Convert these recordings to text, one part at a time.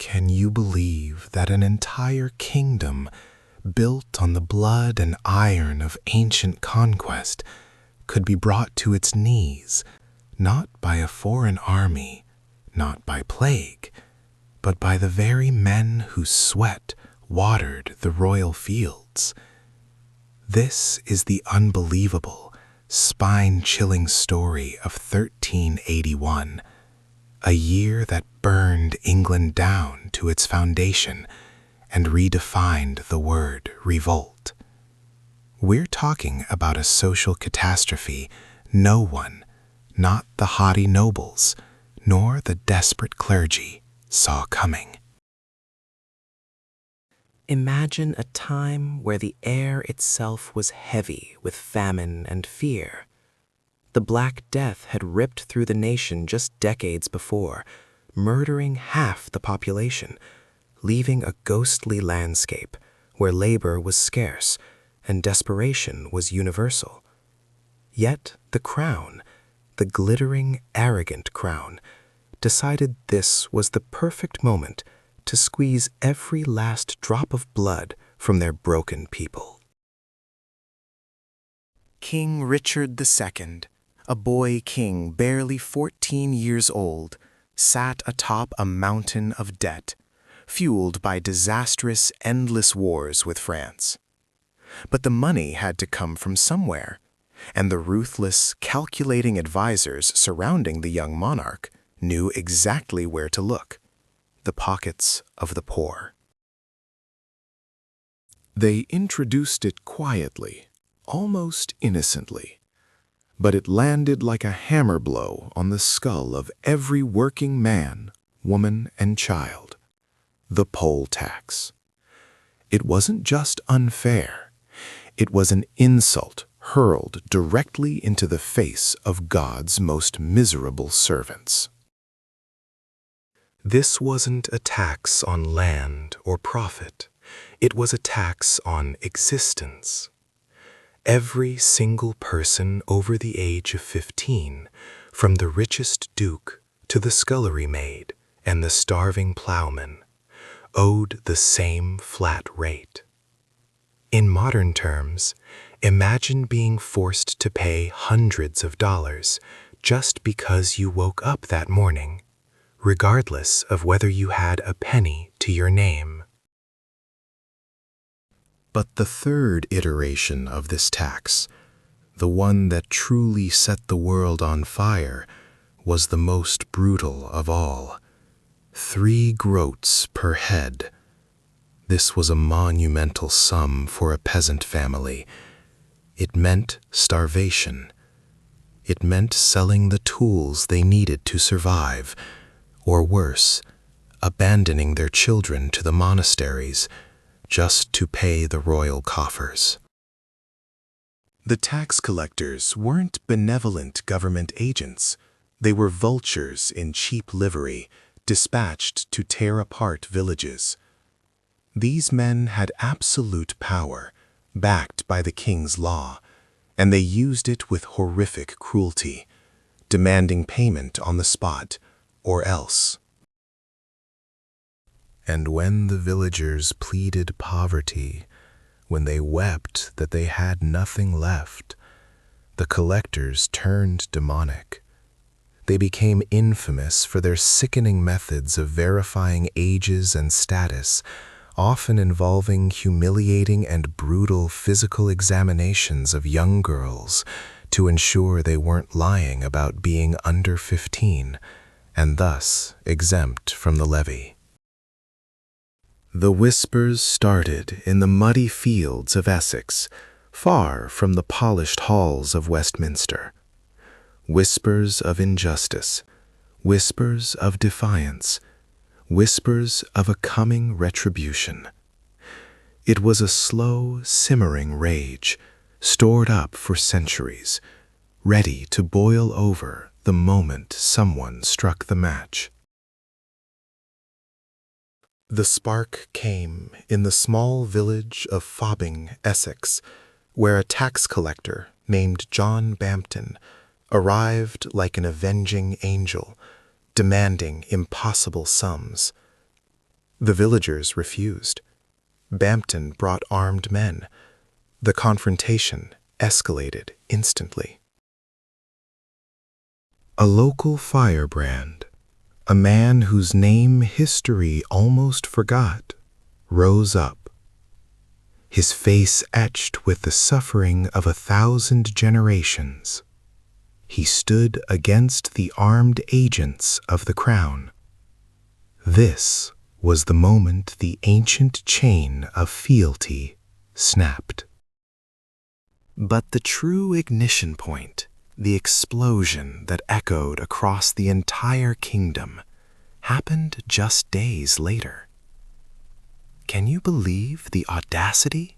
Can you believe that an entire kingdom, built on the blood and iron of ancient conquest, could be brought to its knees, not by a foreign army, not by plague, but by the very men whose sweat watered the royal fields? This is the unbelievable, spine-chilling story of 1381, a year that burned England down to its foundation and redefined the word revolt. We're talking about a social catastrophe no one, not the haughty nobles, nor the desperate clergy, saw coming. Imagine a time where the air itself was heavy with famine and fear. The Black Death had ripped through the nation just decades before, murdering half the population, leaving a ghostly landscape where labor was scarce and desperation was universal. Yet the crown, the glittering, arrogant crown, decided this was the perfect moment to squeeze every last drop of blood from their broken people. King Richard II, a boy king barely 14 years old, sat atop a mountain of debt, fueled by disastrous, endless wars with France. But the money had to come from somewhere, and the ruthless, calculating advisors surrounding the young monarch knew exactly where to look: the pockets of the poor. They introduced it quietly, almost innocently, but it landed like a hammer blow on the skull of every working man, woman, and child: the poll tax. It wasn't just unfair, it was an insult hurled directly into the face of God's most miserable servants. This wasn't a tax on land or profit. It was a tax on existence. Every single person over the age of 15, from the richest duke to the scullery maid and the starving plowman, owed the same flat rate. In modern terms, imagine being forced to pay hundreds of dollars just because you woke up that morning, regardless of whether you had a penny to your name. But the third iteration of this tax, the one that truly set the world on fire, was the most brutal of all: 3 groats per head. This was a monumental sum for a peasant family. It meant starvation. It meant selling the tools they needed to survive, or worse, abandoning their children to the monasteries just to pay the royal coffers. The tax collectors weren't benevolent government agents. They were vultures in cheap livery, dispatched to tear apart villages. These men had absolute power, backed by the king's law, and they used it with horrific cruelty, demanding payment on the spot, or else. And when the villagers pleaded poverty, when they wept that they had nothing left, the collectors turned demonic. They became infamous for their sickening methods of verifying ages and status, often involving humiliating and brutal physical examinations of young girls to ensure they weren't lying about being under 15, and thus exempt from the levy. The whispers started in the muddy fields of Essex, far from the polished halls of Westminster. Whispers of injustice, whispers of defiance, whispers of a coming retribution. It was a slow, simmering rage, stored up for centuries, ready to boil over the moment someone struck the match. The spark came in the small village of Fobbing, Essex, where a tax collector named John Bampton arrived like an avenging angel, demanding impossible sums. The villagers refused. Bampton brought armed men. The confrontation escalated instantly. A local firebrand, a man whose name history almost forgot, rose up, his face etched with the suffering of 1,000 generations. He stood against the armed agents of the crown. This was the moment the ancient chain of fealty snapped. But the true ignition point, the explosion that echoed across the entire kingdom, happened just days later. Can you believe the audacity?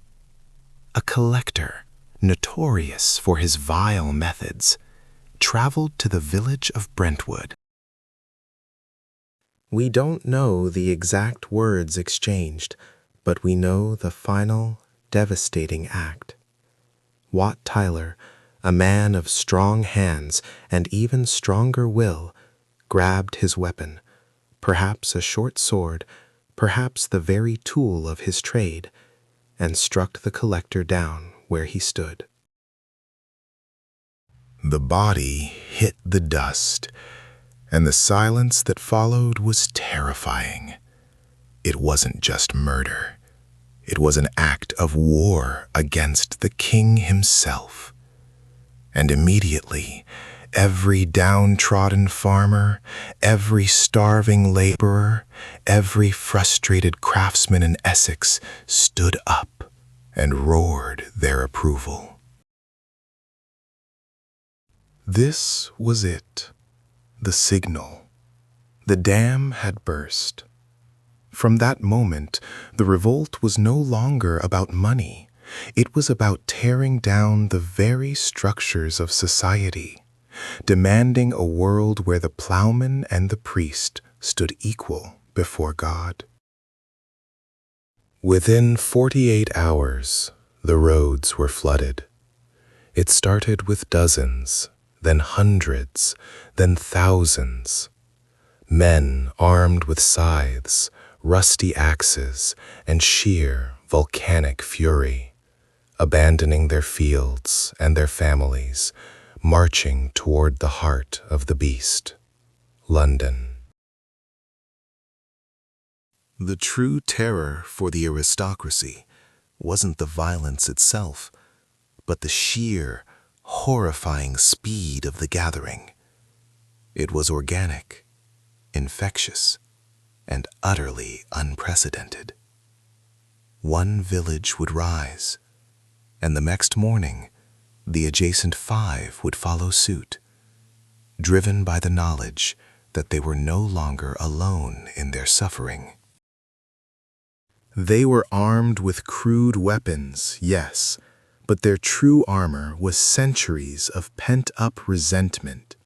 A collector, notorious for his vile methods, traveled to the village of Brentwood. We don't know the exact words exchanged, but we know the final, devastating act. Wat Tyler, a man of strong hands and even stronger will, grabbed his weapon, perhaps a short sword, perhaps the very tool of his trade, and struck the collector down where he stood. The body hit the dust, and the silence that followed was terrifying. It wasn't just murder. It was an act of war against the king himself. And immediately, every downtrodden farmer, every starving laborer, every frustrated craftsman in Essex stood up and roared their approval. This was it, the signal. The dam had burst. From that moment, the revolt was no longer about money. It was about tearing down the very structures of society, demanding a world where the plowman and the priest stood equal before God. Within 48 hours, the roads were flooded. It started with dozens, then hundreds, then thousands. Men armed with scythes, rusty axes, and sheer volcanic fury, abandoning their fields and their families, marching toward the heart of the beast, London. The true terror for the aristocracy wasn't the violence itself, but the sheer, horrifying speed of the gathering. It was organic, infectious, and utterly unprecedented. One village would rise, and the next morning, the adjacent 5 would follow suit, driven by the knowledge that they were no longer alone in their suffering. They were armed with crude weapons, yes, but their true armor was centuries of pent-up resentment.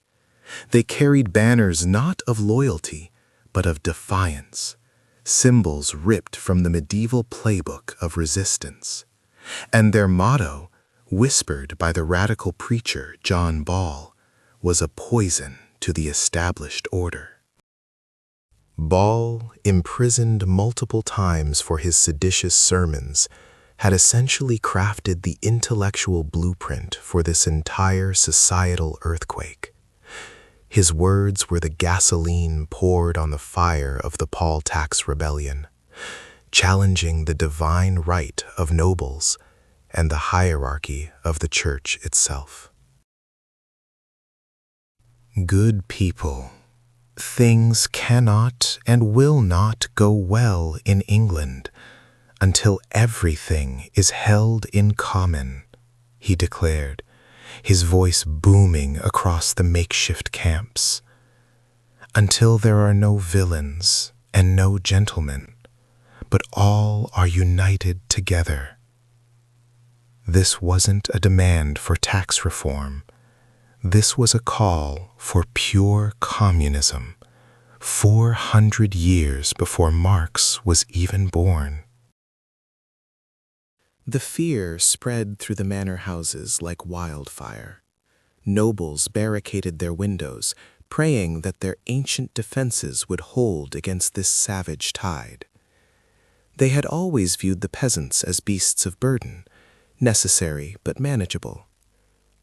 They carried banners not of loyalty, but of defiance, symbols ripped from the medieval playbook of resistance. And their motto, whispered by the radical preacher John Ball, was a poison to the established order. Ball, imprisoned multiple times for his seditious sermons, had essentially crafted the intellectual blueprint for this entire societal earthquake. His words were the gasoline poured on the fire of the Poll Tax Rebellion, challenging the divine right of nobles and the hierarchy of the church itself. Good people, things cannot and will not go well in England until everything is held in common, he declared, his voice booming across the makeshift camps. Until there are no villains and no gentlemen, but all are united together. This wasn't a demand for tax reform. This was a call for pure communism, 400 years before Marx was even born. The fear spread through the manor houses like wildfire. Nobles barricaded their windows, praying that their ancient defenses would hold against this savage tide. They had always viewed the peasants as beasts of burden, necessary but manageable.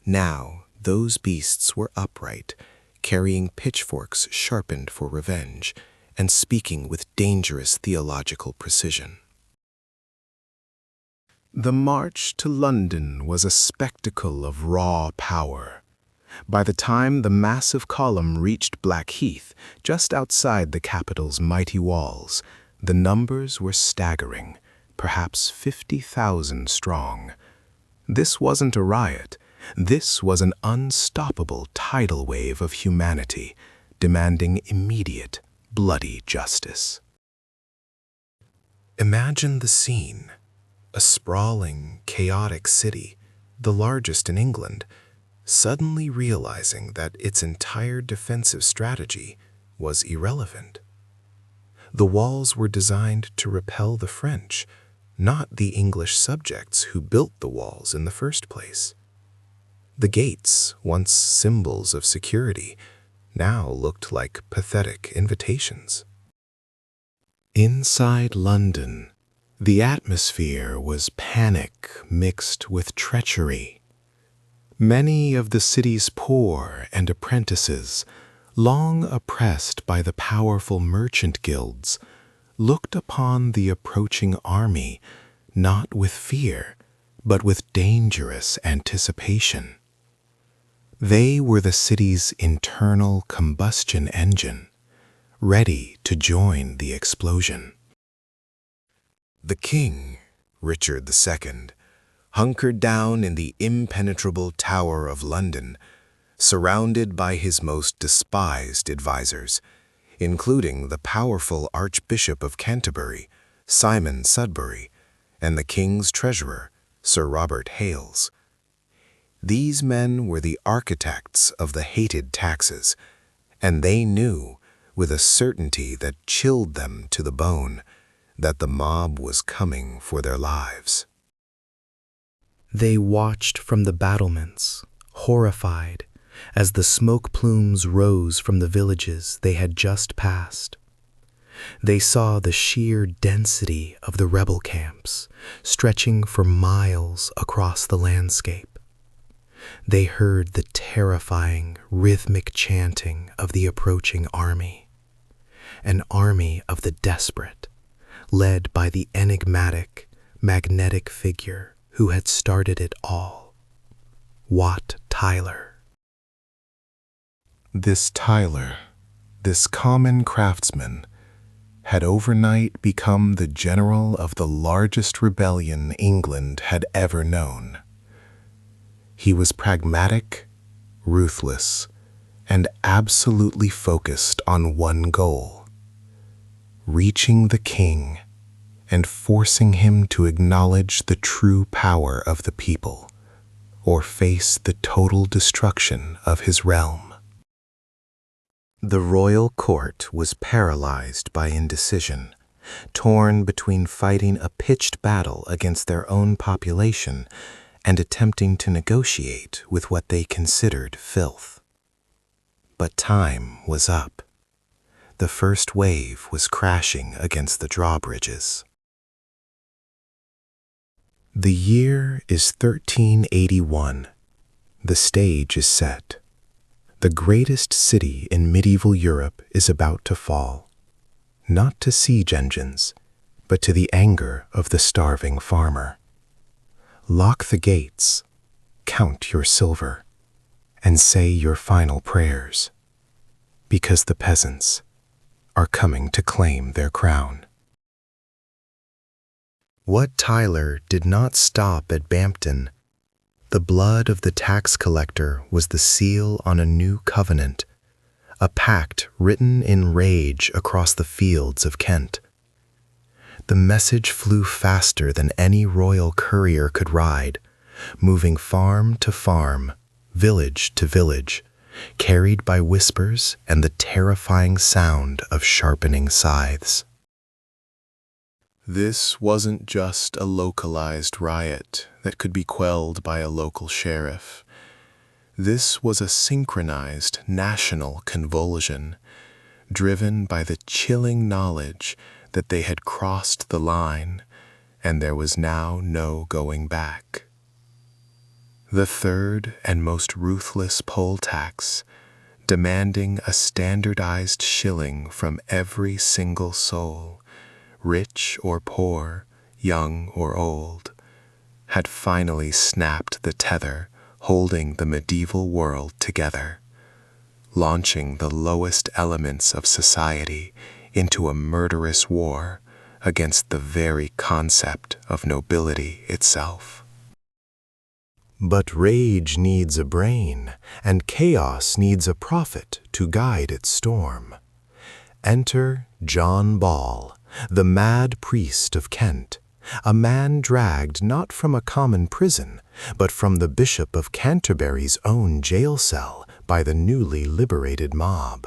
Now, those beasts were upright, carrying pitchforks sharpened for revenge, and speaking with dangerous theological precision. The march to London was a spectacle of raw power. By the time the massive column reached Blackheath, just outside the capital's mighty walls, the numbers were staggering, perhaps 50,000 strong. This wasn't a riot. This was an unstoppable tidal wave of humanity, demanding immediate, bloody justice. Imagine the scene. A sprawling, chaotic city, the largest in England, suddenly realizing that its entire defensive strategy was irrelevant. The walls were designed to repel the French, not the English subjects who built the walls in the first place. The gates, once symbols of security, now looked like pathetic invitations. Inside London, the atmosphere was panic mixed with treachery. Many of the city's poor and apprentices, long oppressed by the powerful merchant guilds, looked upon the approaching army not with fear, but with dangerous anticipation. They were the city's internal combustion engine, ready to join the explosion. The king, Richard II, hunkered down in the impenetrable Tower of London, surrounded by his most despised advisers, including the powerful Archbishop of Canterbury, Simon Sudbury, and the king's treasurer, Sir Robert Hales. These men were the architects of the hated taxes, and they knew, with a certainty that chilled them to the bone, that the mob was coming for their lives. They watched from the battlements, horrified, as the smoke plumes rose from the villages they had just passed. They saw the sheer density of the rebel camps, stretching for miles across the landscape. They heard the terrifying, rhythmic chanting of the approaching army, an army of the desperate, led by the enigmatic, magnetic figure who had started it all, Wat Tyler. This Tyler, this common craftsman, had overnight become the general of the largest rebellion England had ever known. He was pragmatic, ruthless, and absolutely focused on one goal: reaching the king and forcing him to acknowledge the true power of the people, or face the total destruction of his realm. The royal court was paralyzed by indecision, torn between fighting a pitched battle against their own population and attempting to negotiate with what they considered filth. But time was up. The first wave was crashing against the drawbridges. The year is 1381. The stage is set. The greatest city in medieval Europe is about to fall, not to siege engines, but to the anger of the starving farmer. Lock the gates, count your silver, and say your final prayers, because the peasants are coming to claim their crown. Wat Tyler did not stop at Bampton. The blood of the tax collector was the seal on a new covenant, a pact written in rage across the fields of Kent. The message flew faster than any royal courier could ride, moving farm to farm, village to village, carried by whispers and the terrifying sound of sharpening scythes. This wasn't just a localized riot that could be quelled by a local sheriff. This was a synchronized national convulsion, driven by the chilling knowledge that they had crossed the line, and there was now no going back. The third and most ruthless poll tax, demanding a standardized shilling from every single soul, rich or poor, young or old, had finally snapped the tether holding the medieval world together, launching the lowest elements of society into a murderous war against the very concept of nobility itself. But rage needs a brain, and chaos needs a prophet to guide its storm. Enter John Ball, the mad priest of Kent, a man dragged not from a common prison, but from the Bishop of Canterbury's own jail cell by the newly liberated mob.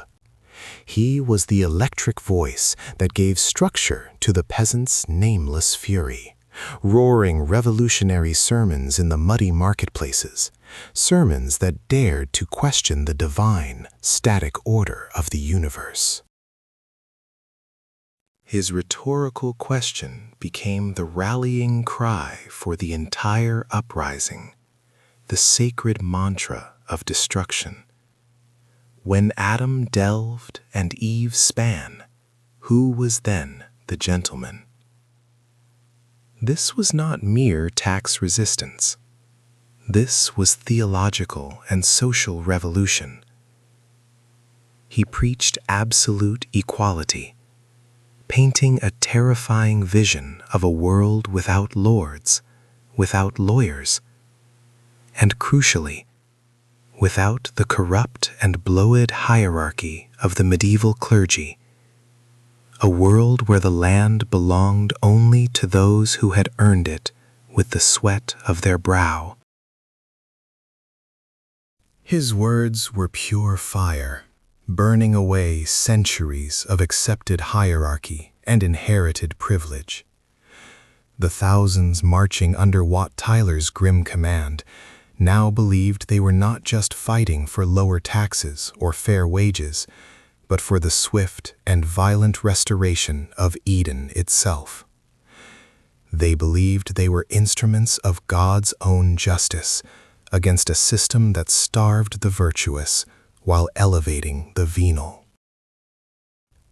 He was the electric voice that gave structure to the peasants' nameless fury, roaring revolutionary sermons in the muddy marketplaces, sermons that dared to question the divine, static order of the universe. His rhetorical question became the rallying cry for the entire uprising, the sacred mantra of destruction. When Adam delved and Eve span, who was then the gentleman? This was not mere tax resistance. This was theological and social revolution. He preached absolute equality, painting a terrifying vision of a world without lords, without lawyers, and crucially, without the corrupt and bloated hierarchy of the medieval clergy, a world where the land belonged only to those who had earned it with the sweat of their brow. His words were pure fire, burning away centuries of accepted hierarchy and inherited privilege. The thousands marching under Wat Tyler's grim command now believed they were not just fighting for lower taxes or fair wages, but for the swift and violent restoration of Eden itself. They believed they were instruments of God's own justice against a system that starved the virtuous while elevating the venal.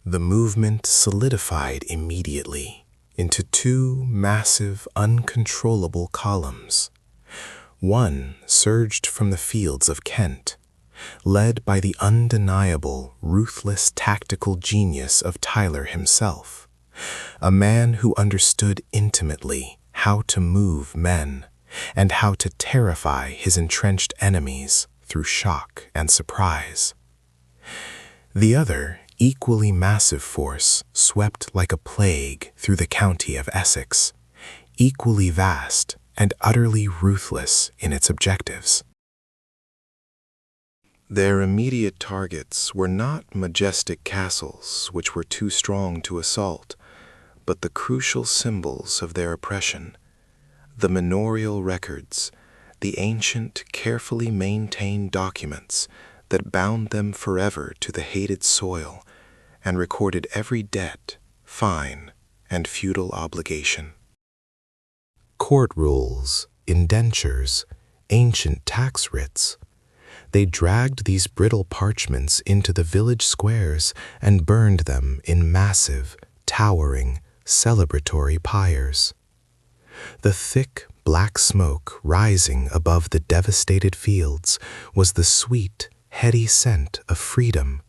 The movement solidified immediately into two massive, uncontrollable columns. One surged from the fields of Kent, led by the undeniable, ruthless tactical genius of Tyler himself, a man who understood intimately how to move men and how to terrify his entrenched enemies through shock and surprise. The other, equally massive force swept like a plague through the county of Essex, equally vast and utterly ruthless in its objectives. Their immediate targets were not majestic castles which were too strong to assault, but the crucial symbols of their oppression, the manorial records, the ancient, carefully maintained documents that bound them forever to the hated soil and recorded every debt, fine, and feudal obligation. Court rules, indentures, ancient tax writs. They dragged these brittle parchments into the village squares and burned them in massive, towering, celebratory pyres. The thick, black smoke rising above the devastated fields was the sweet, heady scent of freedom,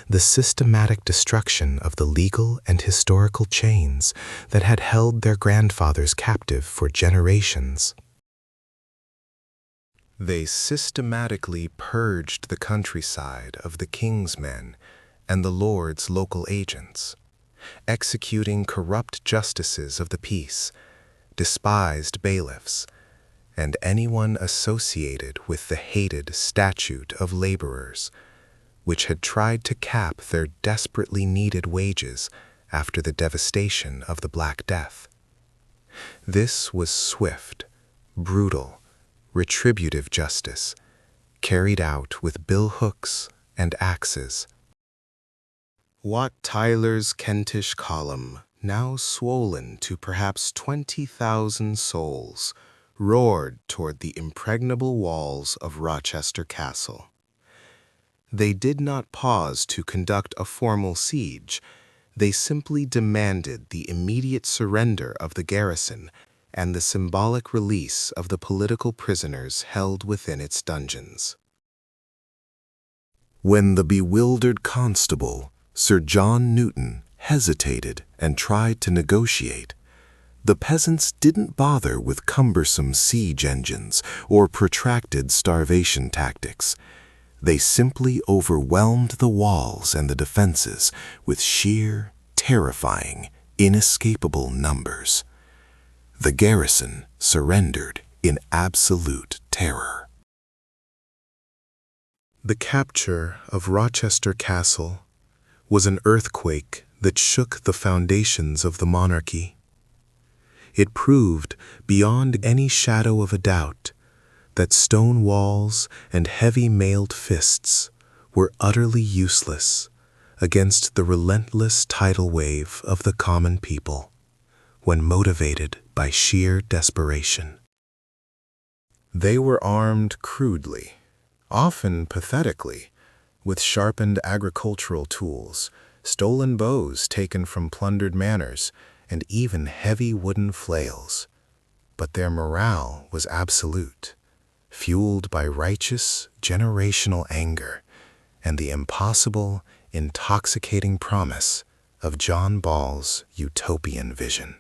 the systematic destruction of the legal and historical chains that had held their grandfathers captive for generations. They systematically purged the countryside of the king's men and the lord's local agents, executing corrupt justices of the peace, despised bailiffs, and anyone associated with the hated statute of laborers, which had tried to cap their desperately needed wages after the devastation of the Black Death. This was swift, brutal, retributive justice, carried out with billhooks and axes. Wat Tyler's Kentish column now swollen to perhaps 20,000 souls, roared toward the impregnable walls of Rochester Castle. They did not pause to conduct a formal siege. They simply demanded the immediate surrender of the garrison and the symbolic release of the political prisoners held within its dungeons. When the bewildered constable, Sir John Newton, hesitated and tried to negotiate, the peasants didn't bother with cumbersome siege engines or protracted starvation tactics. They simply overwhelmed the walls and the defenses with sheer, terrifying, inescapable numbers. The garrison surrendered in absolute terror. The capture of Rochester Castle was an earthquake that shook the foundations of the monarchy. It proved, beyond any shadow of a doubt, that stone walls and heavy mailed fists were utterly useless against the relentless tidal wave of the common people when motivated by sheer desperation. They were armed crudely, often pathetically, with sharpened agricultural tools, stolen bows taken from plundered manors, and even heavy wooden flails. But their morale was absolute, fueled by righteous, generational anger and the impossible, intoxicating promise of John Ball's utopian vision.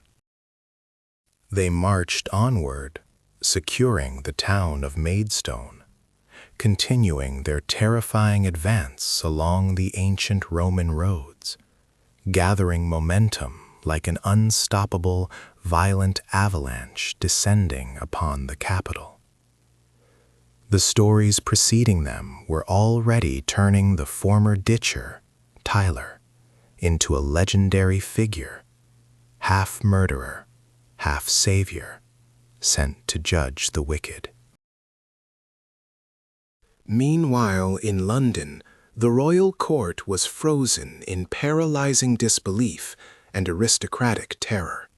They marched onward, securing the town of Maidstone, continuing their terrifying advance along the ancient Roman roads, gathering momentum like an unstoppable, violent avalanche descending upon the capital. The stories preceding them were already turning the former ditcher, Tyler, into a legendary figure, half murderer, half savior, sent to judge the wicked. Meanwhile, in London, the royal court was frozen in paralyzing disbelief and aristocratic terror.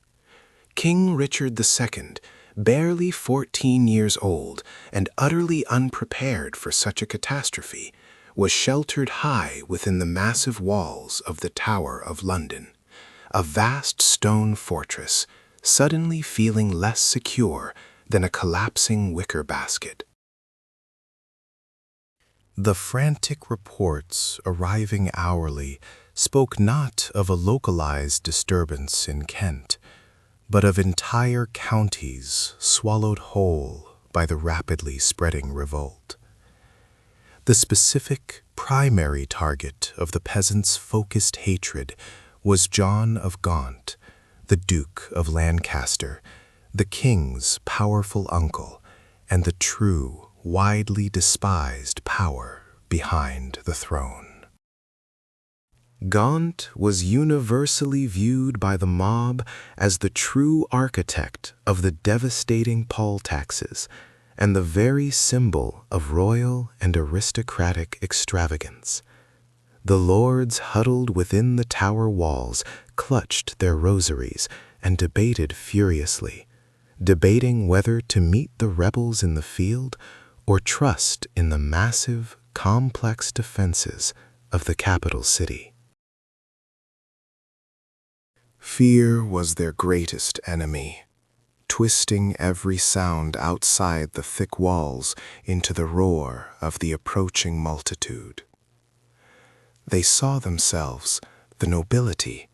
King Richard II, barely 14 years old and utterly unprepared for such a catastrophe, was sheltered high within the massive walls of the Tower of London, a vast stone fortress suddenly feeling less secure than a collapsing wicker basket. The frantic reports arriving hourly spoke not of a localized disturbance in Kent, but of entire counties swallowed whole by the rapidly spreading revolt. The specific, primary target of the peasants' focused hatred was John of Gaunt, the Duke of Lancaster, the king's powerful uncle, and the true, widely despised power behind the throne. Gaunt was universally viewed by the mob as the true architect of the devastating poll taxes and the very symbol of royal and aristocratic extravagance. The lords huddled within the tower walls clutched their rosaries and debated furiously, debating whether to meet the rebels in the field or trust in the massive, complex defenses of the capital city. Fear was their greatest enemy, twisting every sound outside the thick walls into the roar of the approaching multitude. They saw themselves, the nobility,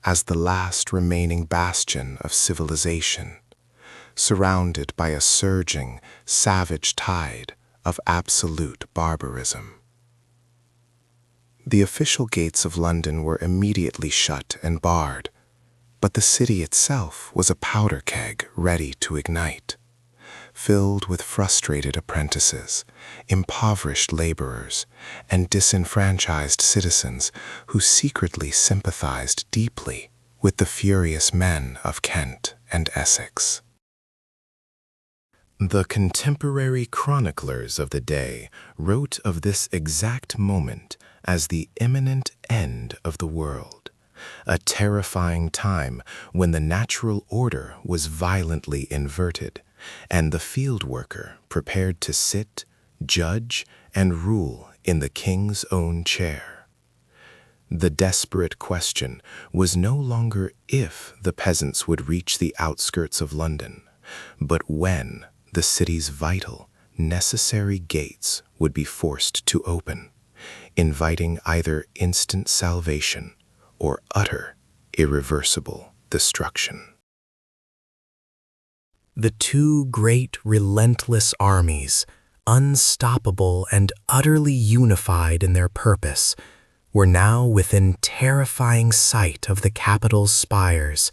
as the last remaining bastion of civilization, surrounded by a surging, savage tide of absolute barbarism. The official gates of London were immediately shut and barred, but the city itself was a powder keg ready to ignite, filled with frustrated apprentices, impoverished laborers, and disenfranchised citizens who secretly sympathized deeply with the furious men of Kent and Essex. The contemporary chroniclers of the day wrote of this exact moment as the imminent end of the world, a terrifying time when the natural order was violently inverted, and the field worker prepared to sit, judge, and rule in the king's own chair. The desperate question was no longer if the peasants would reach the outskirts of London, but when the city's vital, necessary gates would be forced to open, inviting either instant salvation or utter, irreversible destruction. The two great relentless armies, unstoppable and utterly unified in their purpose, were now within terrifying sight of the capital's spires,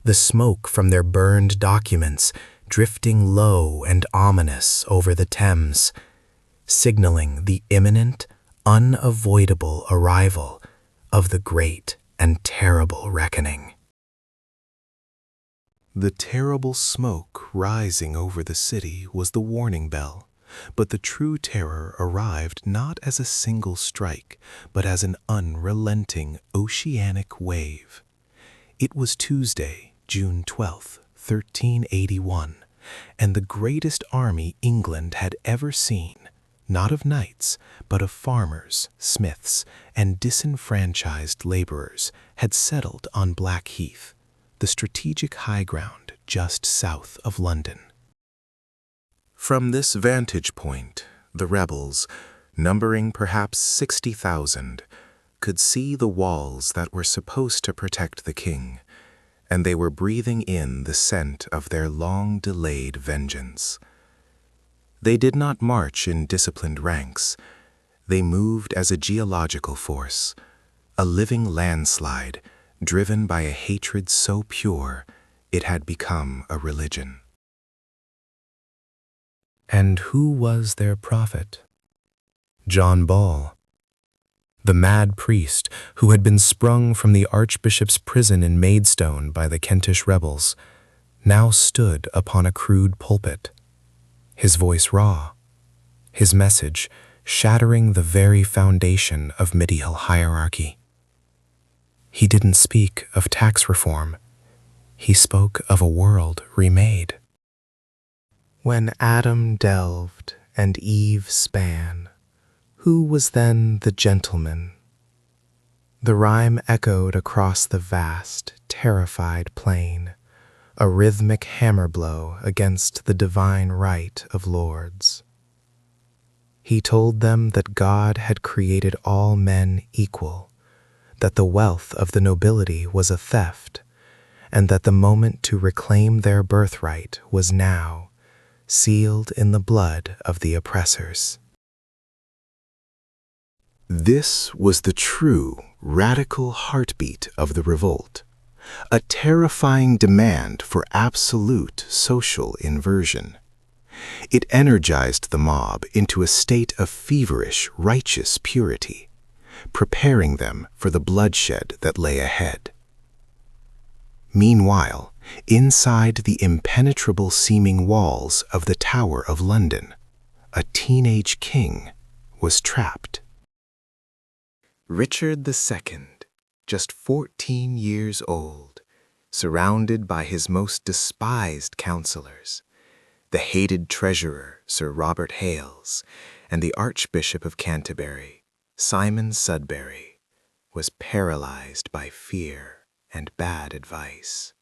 the smoke from their burned documents drifting low and ominous over the Thames, signaling the imminent, unavoidable arrival of the great and terrible reckoning. The terrible smoke rising over the city was the warning bell, but the true terror arrived not as a single strike, but as an unrelenting oceanic wave. It was Tuesday, June 12, 1381, and the greatest army England had ever seen, not of knights, but of farmers, smiths, and disenfranchised laborers, had settled on Blackheath, the strategic high ground just south of London. From this vantage point, the rebels, numbering perhaps 60,000, could see the walls that were supposed to protect the king, and they were breathing in the scent of their long-delayed vengeance. They did not march in disciplined ranks. They moved as a geological force, a living landslide driven by a hatred so pure it had become a religion. And who was their prophet? John Ball, the mad priest who had been sprung from the archbishop's prison in Maidstone by the Kentish rebels, now stood upon a crude pulpit, his voice raw, his message shattering the very foundation of medieval hierarchy. He didn't speak of tax reform. He spoke of a world remade. When Adam delved and Eve span, who was then the gentleman? The rhyme echoed across the vast, terrified plain, a rhythmic hammer blow against the divine right of lords. He told them that God had created all men equal, that the wealth of the nobility was a theft, and that the moment to reclaim their birthright was now, sealed in the blood of the oppressors. This was the true, radical heartbeat of the revolt, a terrifying demand for absolute social inversion. It energized the mob into a state of feverish, righteous purity, preparing them for the bloodshed that lay ahead. Meanwhile, inside the impenetrable-seeming walls of the Tower of London, a teenage king was trapped. Richard II, just 14 years old, surrounded by his most despised counselors, the hated treasurer Sir Robert Hales, and the Archbishop of Canterbury, Simon Sudbury, was paralyzed by fear and bad advice.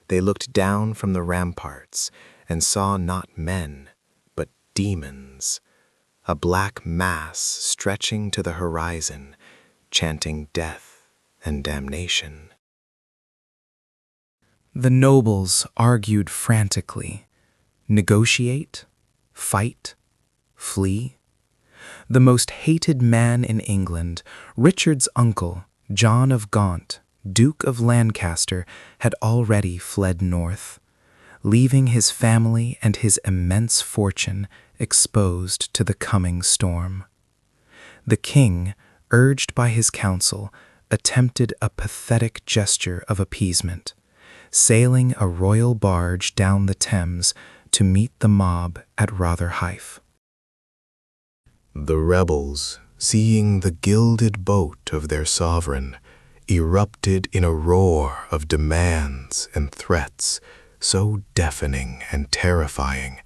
They looked down from the ramparts and saw not men, but demons, a black mass stretching to the horizon, chanting death and damnation. The nobles argued frantically. Negotiate? Fight? Flee? The most hated man in England, Richard's uncle, John of Gaunt, Duke of Lancaster, had already fled north, leaving his family and his immense fortune exposed to the coming storm. The king, urged by his council, attempted a pathetic gesture of appeasement, sailing a royal barge down the Thames to meet the mob at Rotherhithe. The rebels, seeing the gilded boat of their sovereign, erupted in a roar of demands and threats so deafening and terrifying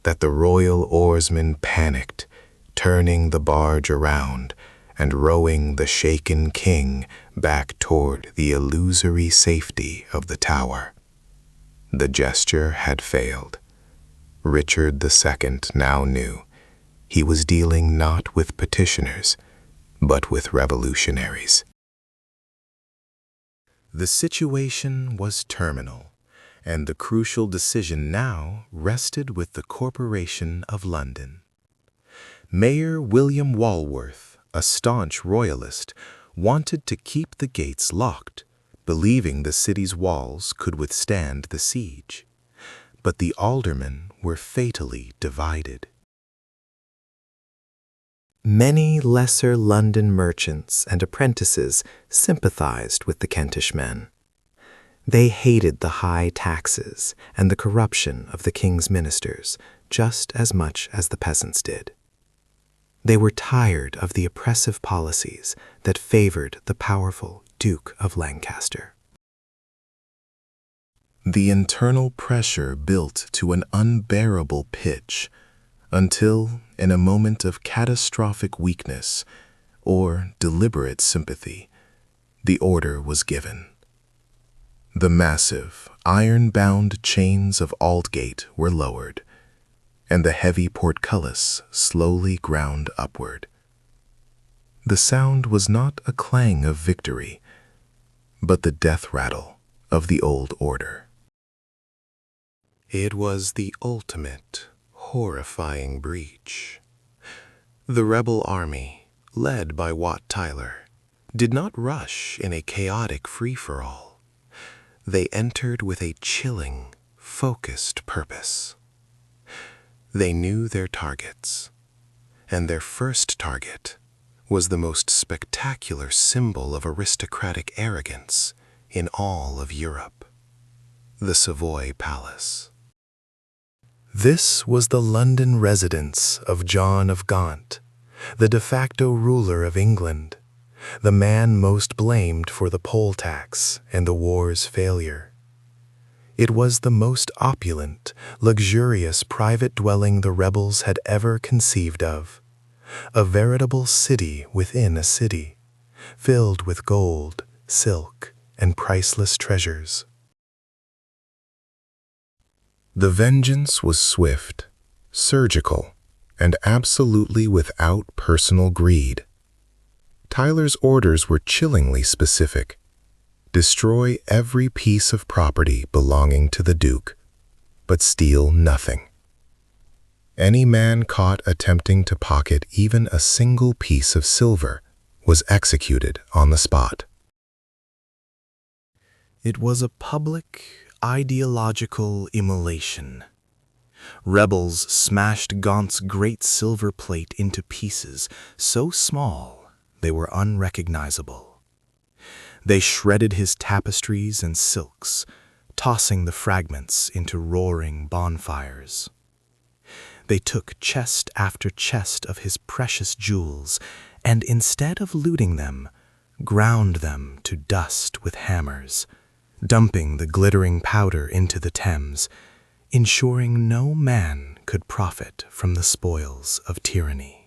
that the royal oarsmen panicked, turning the barge around and rowing the shaken king back toward the illusory safety of the tower. The gesture had failed. Richard II now knew he was dealing not with petitioners, but with revolutionaries. The situation was terminal, and the crucial decision now rested with the Corporation of London. Mayor William Walworth, a staunch royalist, wanted to keep the gates locked, believing the city's walls could withstand the siege. But the aldermen were fatally divided. Many lesser London merchants and apprentices sympathized with the Kentish men. They hated the high taxes and the corruption of the king's ministers just as much as the peasants did. They were tired of the oppressive policies that favored the powerful Duke of Lancaster. The internal pressure built to an unbearable pitch until, in a moment of catastrophic weakness or deliberate sympathy, the order was given. The massive, iron-bound chains of Aldgate were lowered, and the heavy portcullis slowly ground upward. The sound was not a clang of victory, but the death rattle of the old order. It was the ultimate, horrifying breach. The rebel army, led by Wat Tyler, did not rush in a chaotic free-for-all. They entered with a chilling, focused purpose. They knew their targets, and their first target was the most spectacular symbol of aristocratic arrogance in all of Europe, the Savoy Palace. This was the London residence of John of Gaunt, the de facto ruler of England, the man most blamed for the poll tax and the war's failure. It was the most opulent, luxurious private dwelling the rebels had ever conceived of, a veritable city within a city, filled with gold, silk, and priceless treasures. The vengeance was swift, surgical, and absolutely without personal greed. Tyler's orders were chillingly specific. Destroy every piece of property belonging to the Duke, but steal nothing. Any man caught attempting to pocket even a single piece of silver was executed on the spot. It was a public, ideological immolation. Rebels smashed Gaunt's great silver plate into pieces so small they were unrecognizable. They shredded his tapestries and silks, tossing the fragments into roaring bonfires. They took chest after chest of his precious jewels, and instead of looting them, ground them to dust with hammers, dumping the glittering powder into the Thames, ensuring no man could profit from the spoils of tyranny.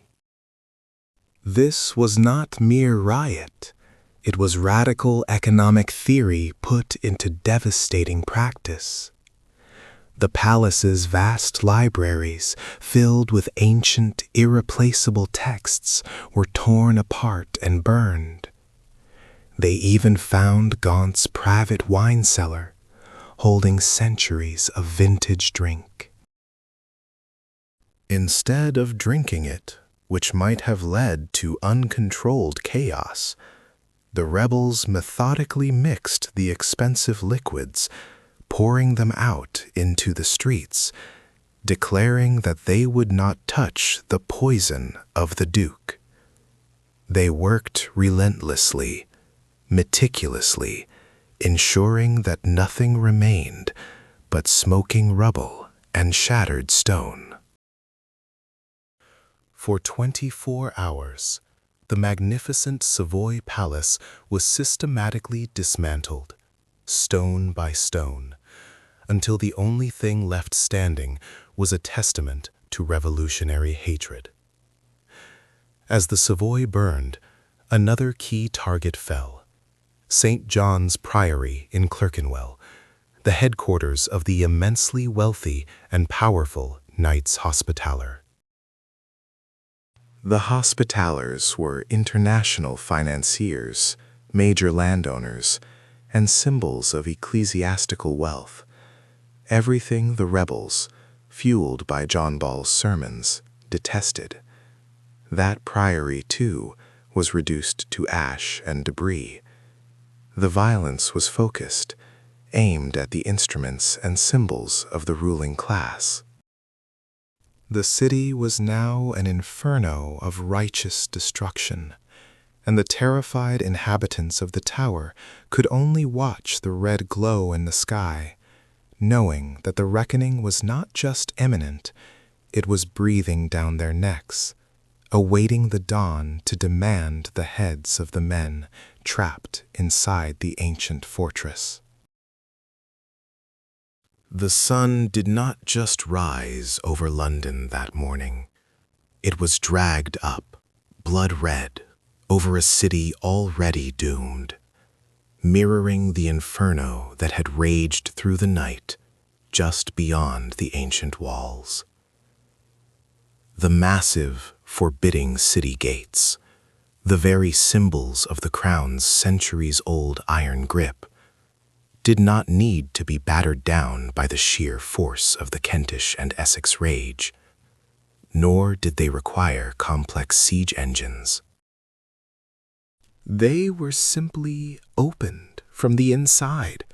This was not mere riot. It was radical economic theory put into devastating practice. The palace's vast libraries, filled with ancient, irreplaceable texts, were torn apart and burned. They even found Gaunt's private wine cellar, holding centuries of vintage drink. Instead of drinking it, which might have led to uncontrolled chaos, the rebels methodically mixed the expensive liquids, pouring them out into the streets, declaring that they would not touch the poison of the Duke. They worked relentlessly, meticulously, ensuring that nothing remained but smoking rubble and shattered stone. For 24 hours, the magnificent Savoy Palace was systematically dismantled, stone by stone, until the only thing left standing was a testament to revolutionary hatred. As the Savoy burned, another key target fell: St. John's Priory in Clerkenwell, the headquarters of the immensely wealthy and powerful Knights Hospitaller. The Hospitallers were international financiers, major landowners, and symbols of ecclesiastical wealth. Everything the rebels, fueled by John Ball's sermons, detested. That priory, too, was reduced to ash and debris. The violence was focused, aimed at the instruments and symbols of the ruling class. The city was now an inferno of righteous destruction, and the terrified inhabitants of the tower could only watch the red glow in the sky, knowing that the reckoning was not just imminent, it was breathing down their necks, awaiting the dawn to demand the heads of the men trapped inside the ancient fortress. The sun did not just rise over London that morning. It was dragged up, blood red, over a city already doomed, mirroring the inferno that had raged through the night just beyond the ancient walls. The massive, forbidding city gates, the very symbols of the crown's centuries-old iron grip, did not need to be battered down by the sheer force of the Kentish and Essex rage, nor did they require complex siege engines. They were simply opened from the inside,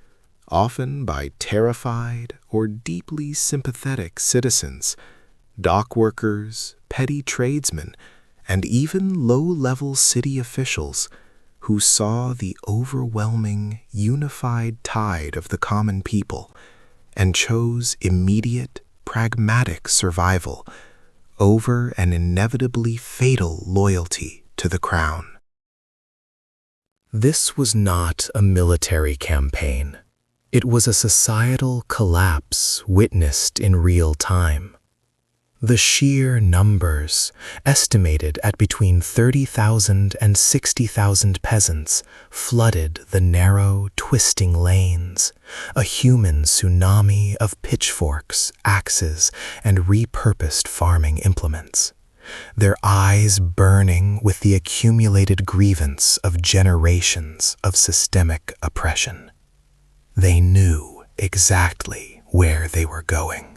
often by terrified or deeply sympathetic citizens, dock workers, petty tradesmen, and even low-level city officials who saw the overwhelming, unified tide of the common people and chose immediate, pragmatic survival over an inevitably fatal loyalty to the crown. This was not a military campaign. It was a societal collapse witnessed in real time. The sheer numbers, estimated at between 30,000 and 60,000 peasants, flooded the narrow, twisting lanes, a human tsunami of pitchforks, axes, and repurposed farming implements, their eyes burning with the accumulated grievance of generations of systemic oppression. They knew exactly where they were going.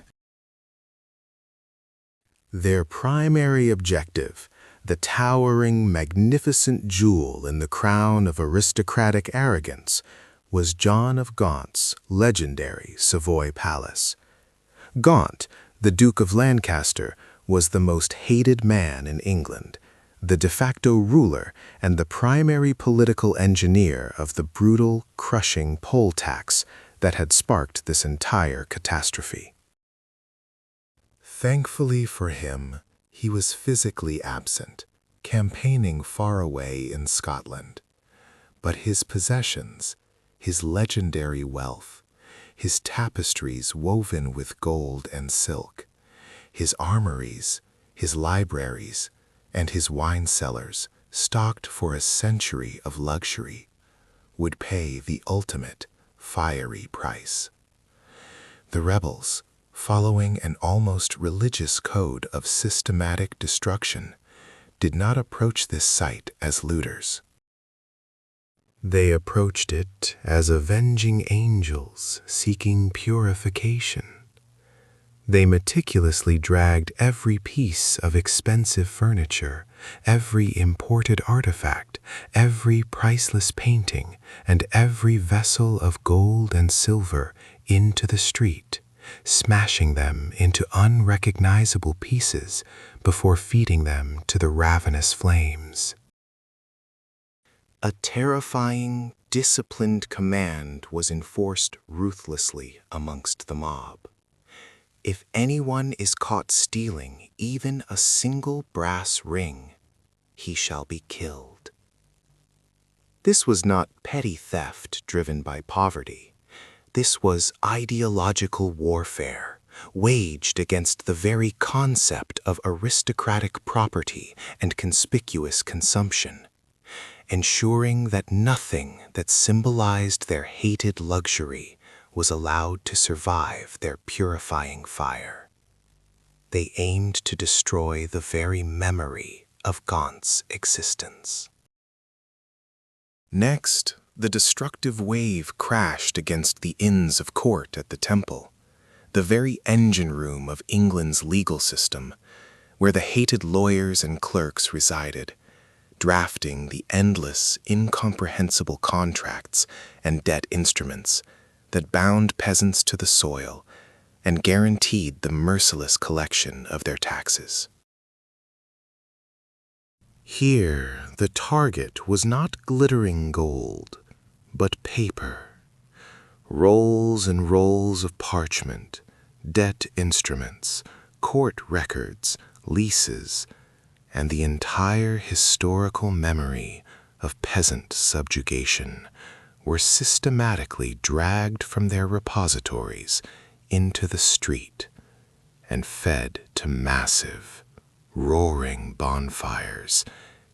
Their primary objective, the towering, magnificent jewel in the crown of aristocratic arrogance, was John of Gaunt's legendary Savoy Palace. Gaunt, the Duke of Lancaster, was the most hated man in England, the de facto ruler and the primary political engineer of the brutal, crushing poll tax that had sparked this entire catastrophe. Thankfully for him, he was physically absent, campaigning far away in Scotland. But his possessions, his legendary wealth, his tapestries woven with gold and silk, his armories, his libraries, and his wine cellars, stocked for a century of luxury, would pay the ultimate, fiery price. The rebels, following an almost religious code of systematic destruction, did not approach this site as looters. They approached it as avenging angels seeking purification. They meticulously dragged every piece of expensive furniture, every imported artifact, every priceless painting, and every vessel of gold and silver into the street, smashing them into unrecognizable pieces before feeding them to the ravenous flames. A terrifying, disciplined command was enforced ruthlessly amongst the mob. If anyone is caught stealing even a single brass ring, he shall be killed. This was not petty theft driven by poverty. This was ideological warfare, waged against the very concept of aristocratic property and conspicuous consumption, ensuring that nothing that symbolized their hated luxury was allowed to survive their purifying fire. They aimed to destroy the very memory of Gaunt's existence. Next, the destructive wave crashed against the Inns of Court at the Temple, the very engine room of England's legal system, where the hated lawyers and clerks resided, drafting the endless, incomprehensible contracts and debt instruments that bound peasants to the soil and guaranteed the merciless collection of their taxes. Here, the target was not glittering gold, but paper. Rolls and rolls of parchment, debt instruments, court records, leases, and the entire historical memory of peasant subjugation were systematically dragged from their repositories into the street and fed to massive, roaring bonfires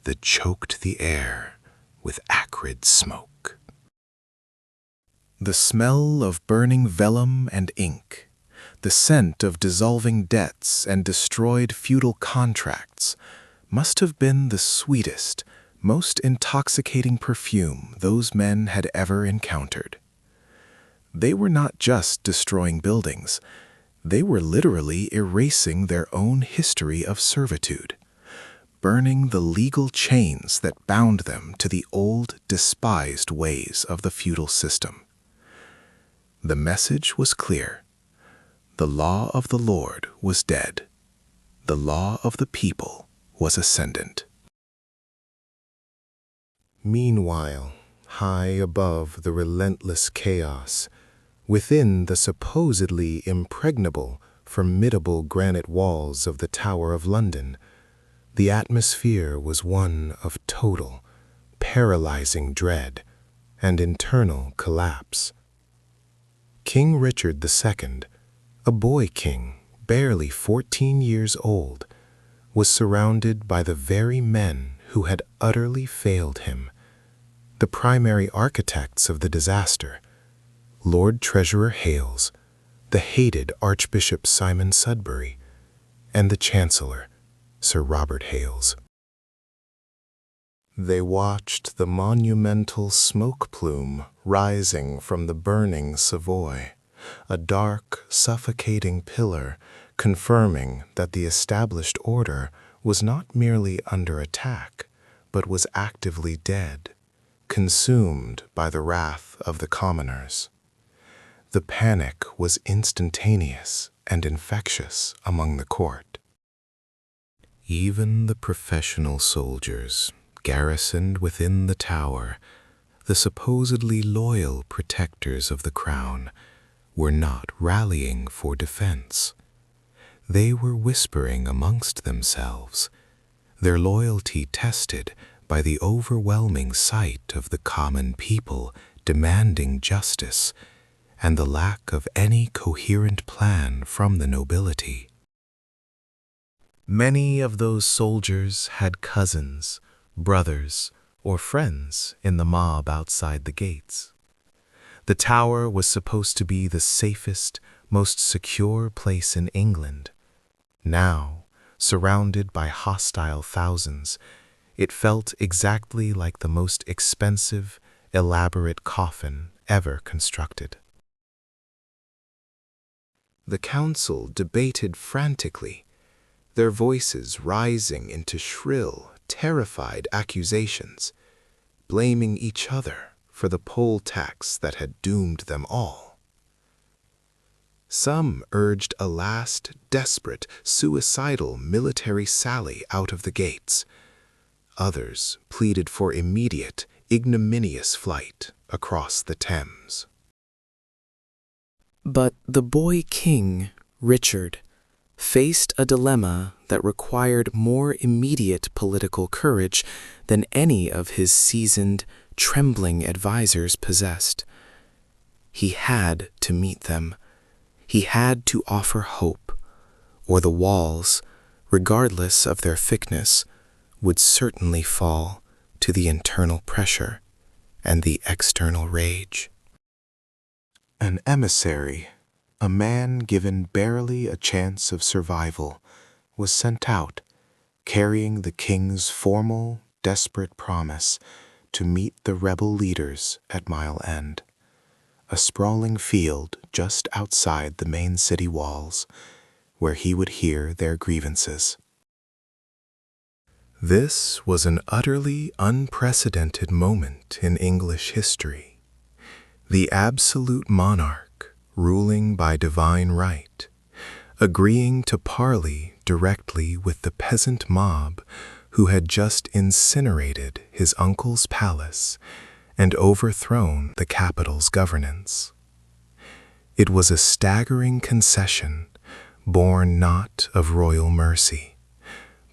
that choked the air with acrid smoke. The smell of burning vellum and ink, the scent of dissolving debts and destroyed feudal contracts must have been the sweetest, most intoxicating perfume those men had ever encountered. They were not just destroying buildings, they were literally erasing their own history of servitude, burning the legal chains that bound them to the old, despised ways of the feudal system. The message was clear. The law of the Lord was dead. The law of the people was ascendant. Meanwhile, high above the relentless chaos, within the supposedly impregnable, formidable granite walls of the Tower of London, the atmosphere was one of total, paralyzing dread and internal collapse. King Richard II, a boy king barely 14 years old, was surrounded by the very men who had utterly failed him, the primary architects of the disaster, Lord Treasurer Hales, the hated Archbishop Simon Sudbury, and the Chancellor, Sir Robert Hales. They watched the monumental smoke plume rising from the burning Savoy, a dark, suffocating pillar confirming that the established order was not merely under attack, but was actively dead, consumed by the wrath of the commoners. The panic was instantaneous and infectious among the court. Even the professional soldiers, garrisoned within the tower, the supposedly loyal protectors of the crown, were not rallying for defense. They were whispering amongst themselves, their loyalty tested by the overwhelming sight of the common people demanding justice and the lack of any coherent plan from the nobility. Many of those soldiers had cousins, brothers, or friends in the mob outside the gates. The tower was supposed to be the safest, most secure place in England. Now, surrounded by hostile thousands, it felt exactly like the most expensive, elaborate coffin ever constructed. The council debated frantically, their voices rising into shrill, terrified accusations, blaming each other for the poll tax that had doomed them all. Some urged a last, desperate, suicidal military sally out of the gates. Others pleaded for immediate, ignominious flight across the Thames. But the boy king, Richard, faced a dilemma that required more immediate political courage than any of his seasoned, trembling advisers possessed. He had to meet them. He had to offer hope, or the walls, regardless of their thickness, would certainly fall to the internal pressure and the external rage. An emissary, a man given barely a chance of survival, was sent out, carrying the king's formal, desperate promise to meet the rebel leaders at Mile End, a sprawling field just outside the main city walls, where he would hear their grievances. This was an utterly unprecedented moment in English history. The absolute monarch, ruling by divine right, agreeing to parley directly with the peasant mob who had just incinerated his uncle's palace and overthrown the capital's governance. It was a staggering concession, born not of royal mercy,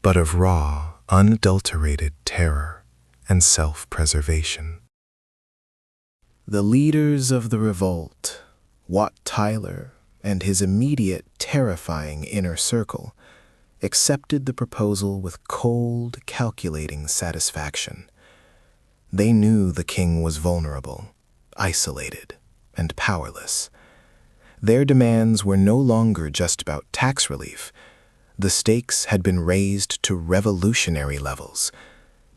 but of raw, unadulterated terror and self-preservation. The leaders of the revolt, Wat Tyler and his immediate, terrifying inner circle, accepted the proposal with cold, calculating satisfaction. They knew the king was vulnerable, isolated, and powerless. Their demands were no longer just about tax relief. The stakes had been raised to revolutionary levels,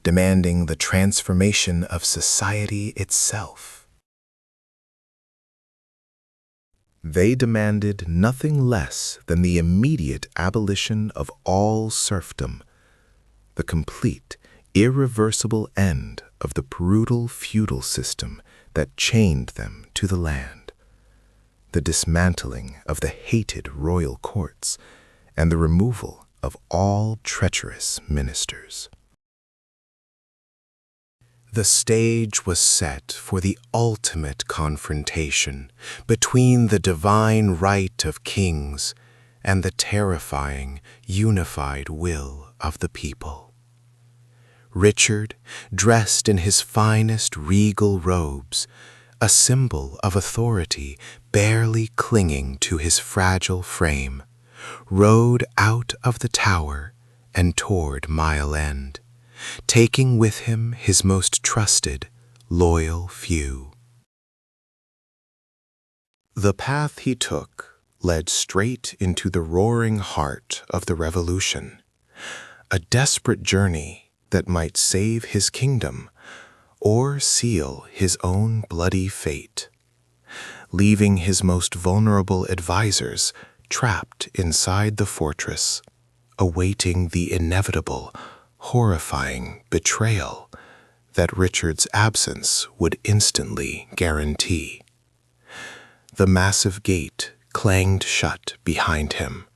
demanding the transformation of society itself. They demanded nothing less than the immediate abolition of all serfdom, the complete, irreversible end of the brutal feudal system that chained them to the land, the dismantling of the hated royal courts, and the removal of all treacherous ministers. The stage was set for the ultimate confrontation between the divine right of kings and the terrifying, unified will of the people. Richard, dressed in his finest regal robes, a symbol of authority barely clinging to his fragile frame, rode out of the tower and toward Mile End, taking with him his most trusted, loyal few. The path he took led straight into the roaring heart of the revolution, a desperate journey that might save his kingdom or seal his own bloody fate, leaving his most vulnerable advisers trapped inside the fortress, awaiting the inevitable, horrifying betrayal that Richard's absence would instantly guarantee. The massive gate clanged shut behind him,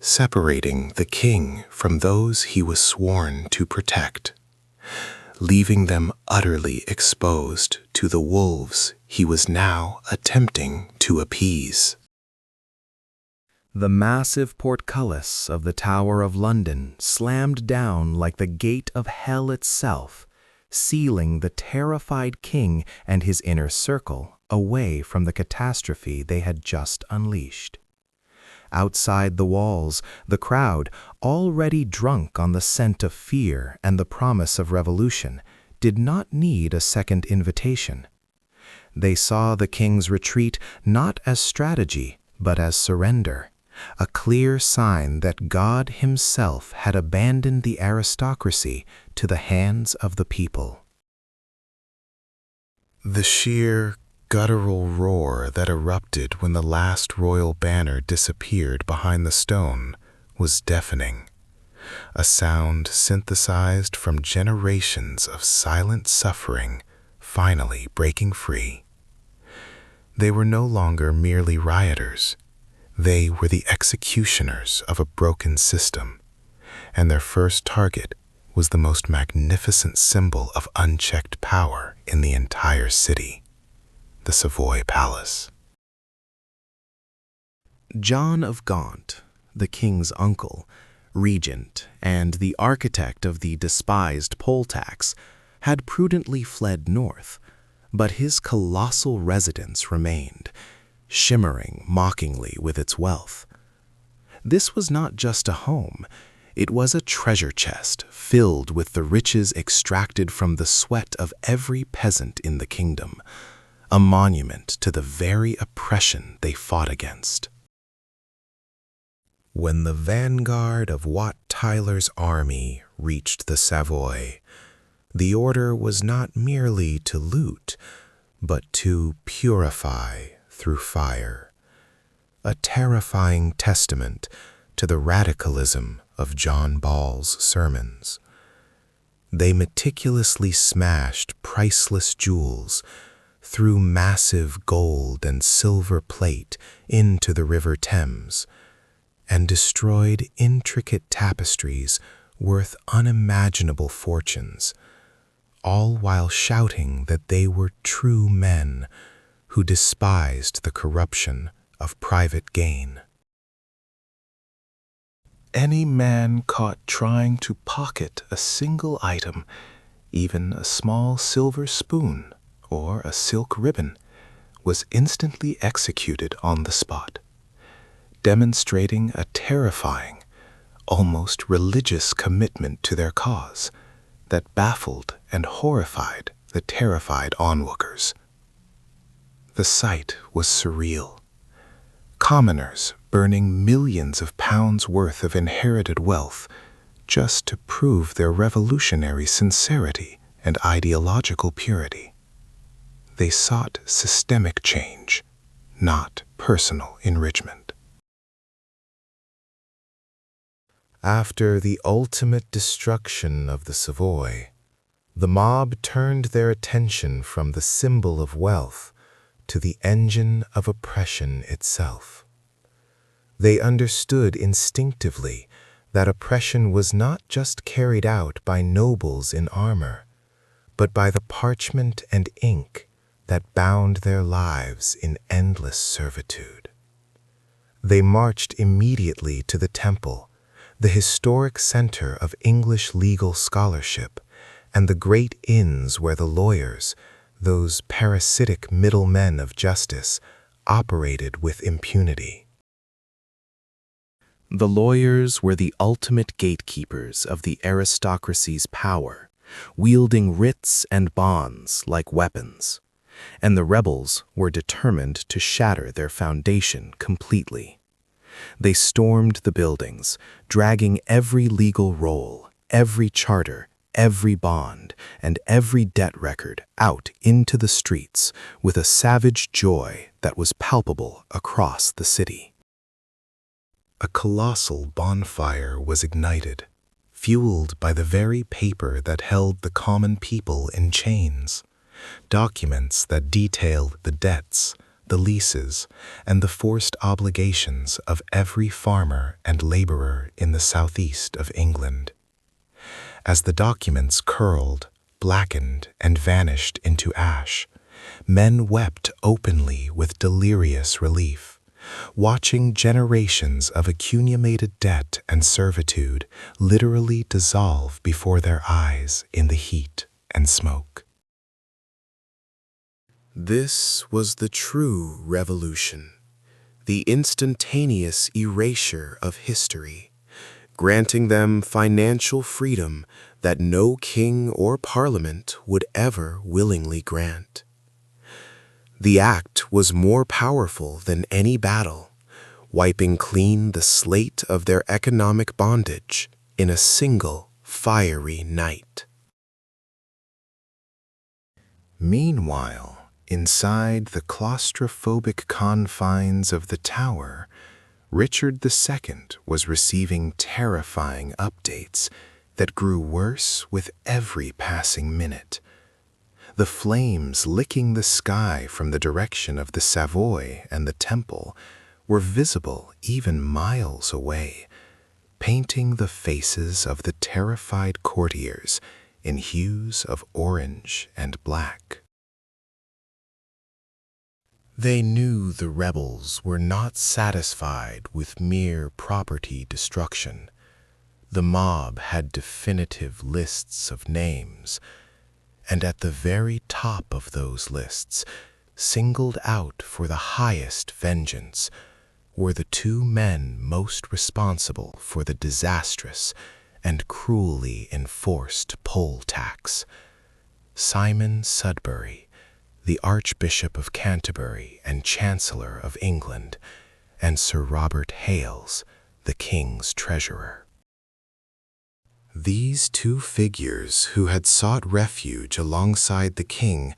separating the king from those he was sworn to protect, leaving them utterly exposed to the wolves he was now attempting to appease. The massive portcullis of the Tower of London slammed down like the gate of hell itself, sealing the terrified king and his inner circle away from the catastrophe they had just unleashed. Outside the walls, the crowd, already drunk on the scent of fear and the promise of revolution, did not need a second invitation. They saw the king's retreat not as strategy, but as surrender, a clear sign that God himself had abandoned the aristocracy to the hands of the people. The sheer, guttural roar that erupted when the last royal banner disappeared behind the stone was deafening, a sound synthesized from generations of silent suffering finally breaking free. They were no longer merely rioters. They were the executioners of a broken system, and their first target was the most magnificent symbol of unchecked power in the entire city, the Savoy Palace. John of Gaunt, the king's uncle, regent and the architect of the despised poll tax, had prudently fled north, but his colossal residence remained, shimmering mockingly with its wealth. This was not just a home, it was a treasure chest filled with the riches extracted from the sweat of every peasant in the kingdom, a monument to the very oppression they fought against. When the vanguard of Wat Tyler's army reached the Savoy, the order was not merely to loot, but to purify through fire, a terrifying testament to the radicalism of John Ball's sermons. They meticulously smashed priceless jewels, threw massive gold and silver plate into the River Thames, and destroyed intricate tapestries worth unimaginable fortunes, all while shouting that they were true men who despised the corruption of private gain. Any man caught trying to pocket a single item, even a small silver spoon or a silk ribbon, was instantly executed on the spot, demonstrating a terrifying, almost religious commitment to their cause that baffled and horrified the terrified onlookers. The sight was surreal. Commoners burning millions of pounds worth of inherited wealth just to prove their revolutionary sincerity and ideological purity. They sought systemic change, not personal enrichment. After the ultimate destruction of the Savoy, the mob turned their attention from the symbol of wealth to the engine of oppression itself. They understood instinctively that oppression was not just carried out by nobles in armor, but by the parchment and ink that bound their lives in endless servitude. They marched immediately to the Temple, the historic center of English legal scholarship, and the great inns where the lawyers, those parasitic middlemen of justice, operated with impunity. The lawyers were the ultimate gatekeepers of the aristocracy's power, wielding writs and bonds like weapons, and the rebels were determined to shatter their foundation completely. They stormed the buildings, dragging every legal roll, every charter, every bond, and every debt record out into the streets with a savage joy that was palpable across the city. A colossal bonfire was ignited, fueled by the very paper that held the common people in chains, documents that detailed the debts, the leases, and the forced obligations of every farmer and laborer in the southeast of England. As the documents curled, blackened, and vanished into ash, men wept openly with delirious relief, watching generations of accumulated debt and servitude literally dissolve before their eyes in the heat and smoke. This was the true revolution, the instantaneous erasure of history, granting them financial freedom that no king or parliament would ever willingly grant. The act was more powerful than any battle, wiping clean the slate of their economic bondage in a single fiery night. Meanwhile, inside the claustrophobic confines of the tower, Richard II was receiving terrifying updates that grew worse with every passing minute. The flames licking the sky from the direction of the Savoy and the Temple were visible even miles away, painting the faces of the terrified courtiers in hues of orange and black. They knew the rebels were not satisfied with mere property destruction. The mob had definitive lists of names, and at the very top of those lists, singled out for the highest vengeance, were the two men most responsible for the disastrous and cruelly enforced poll tax: Simon Sudbury, the Archbishop of Canterbury and Chancellor of England, and Sir Robert Hales, the King's Treasurer. These two figures who had sought refuge alongside the king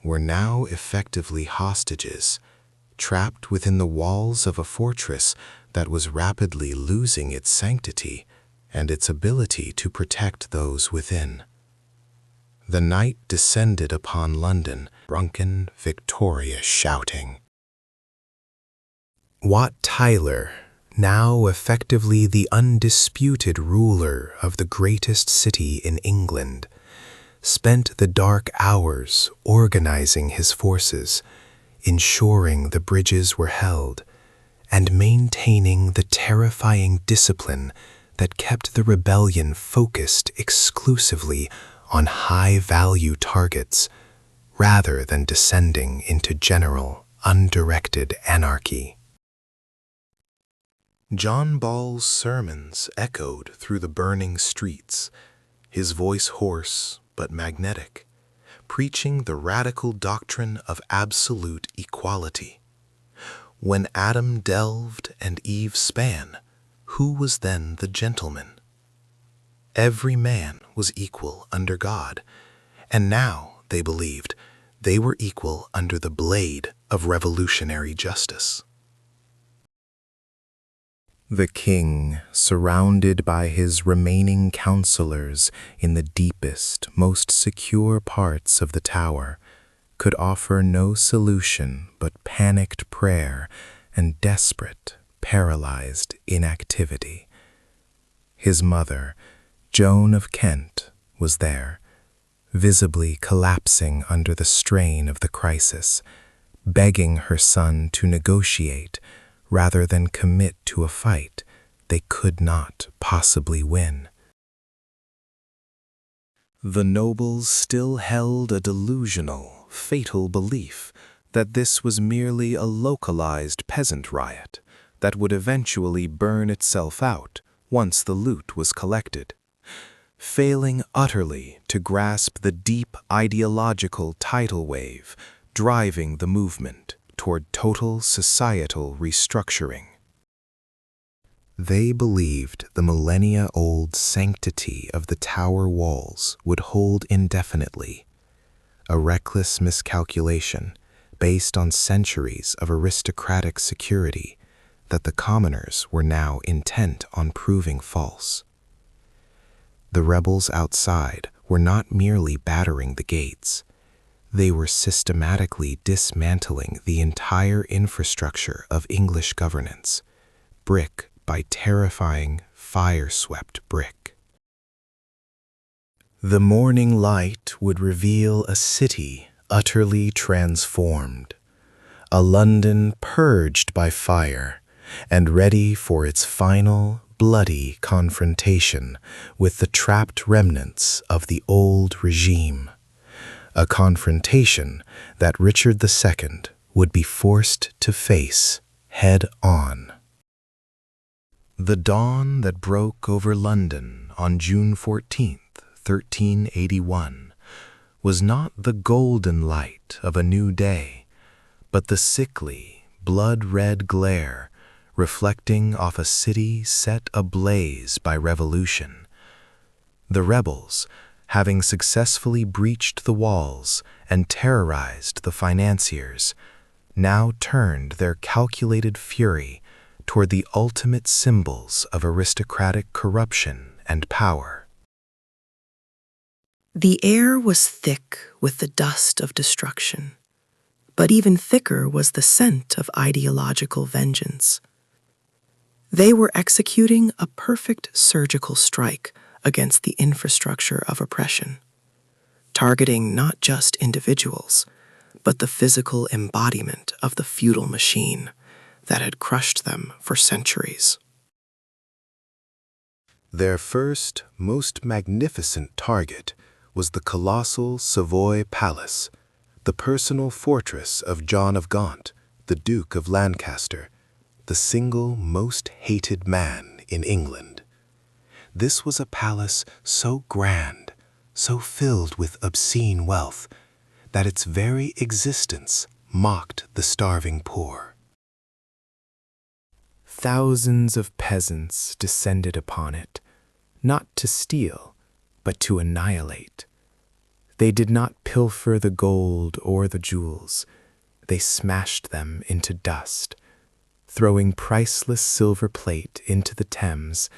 were now effectively hostages, trapped within the walls of a fortress that was rapidly losing its sanctity and its ability to protect those within. The night descended upon London, drunken, victorious shouting. Wat Tyler, now effectively the undisputed ruler of the greatest city in England, spent the dark hours organizing his forces, ensuring the bridges were held, and maintaining the terrifying discipline that kept the rebellion focused exclusively on high-value targets, rather than descending into general, undirected anarchy. John Ball's sermons echoed through the burning streets, his voice hoarse but magnetic, preaching the radical doctrine of absolute equality. When Adam delved and Eve span, who was then the gentleman? Every man was equal under God, and now, they believed, they were equal under the blade of revolutionary justice. The king, surrounded by his remaining counselors in the deepest, most secure parts of the tower, could offer no solution but panicked prayer and desperate, paralyzed inactivity. His mother, Joan of Kent, was there, visibly collapsing under the strain of the crisis, begging her son to negotiate rather than commit to a fight they could not possibly win. The nobles still held a delusional, fatal belief that this was merely a localized peasant riot that would eventually burn itself out once the loot was collected, failing utterly to grasp the deep ideological tidal wave driving the movement toward total societal restructuring. They believed the millennia-old sanctity of the tower walls would hold indefinitely, a reckless miscalculation based on centuries of aristocratic security that the commoners were now intent on proving false. The rebels outside were not merely battering the gates. They were systematically dismantling the entire infrastructure of English governance, brick by terrifying, fire-swept brick. The morning light would reveal a city utterly transformed, a London purged by fire and ready for its final, bloody confrontation with the trapped remnants of the old regime. A confrontation that Richard II would be forced to face head-on. The dawn that broke over London on June 14, 1381, was not the golden light of a new day, but the sickly, blood-red glare reflecting off a city set ablaze by revolution. The rebels, having successfully breached the walls and terrorized the financiers, now turned their calculated fury toward the ultimate symbols of aristocratic corruption and power. The air was thick with the dust of destruction, but even thicker was the scent of ideological vengeance. They were executing a perfect surgical strike against the infrastructure of oppression, targeting not just individuals, but the physical embodiment of the feudal machine that had crushed them for centuries. Their first, most magnificent target was the colossal Savoy Palace, the personal fortress of John of Gaunt, the Duke of Lancaster, the single most hated man in England. This was a palace so grand, so filled with obscene wealth, that its very existence mocked the starving poor. Thousands of peasants descended upon it, not to steal, but to annihilate. They did not pilfer the gold or the jewels. They smashed them into dust, throwing priceless silver plate into the Thames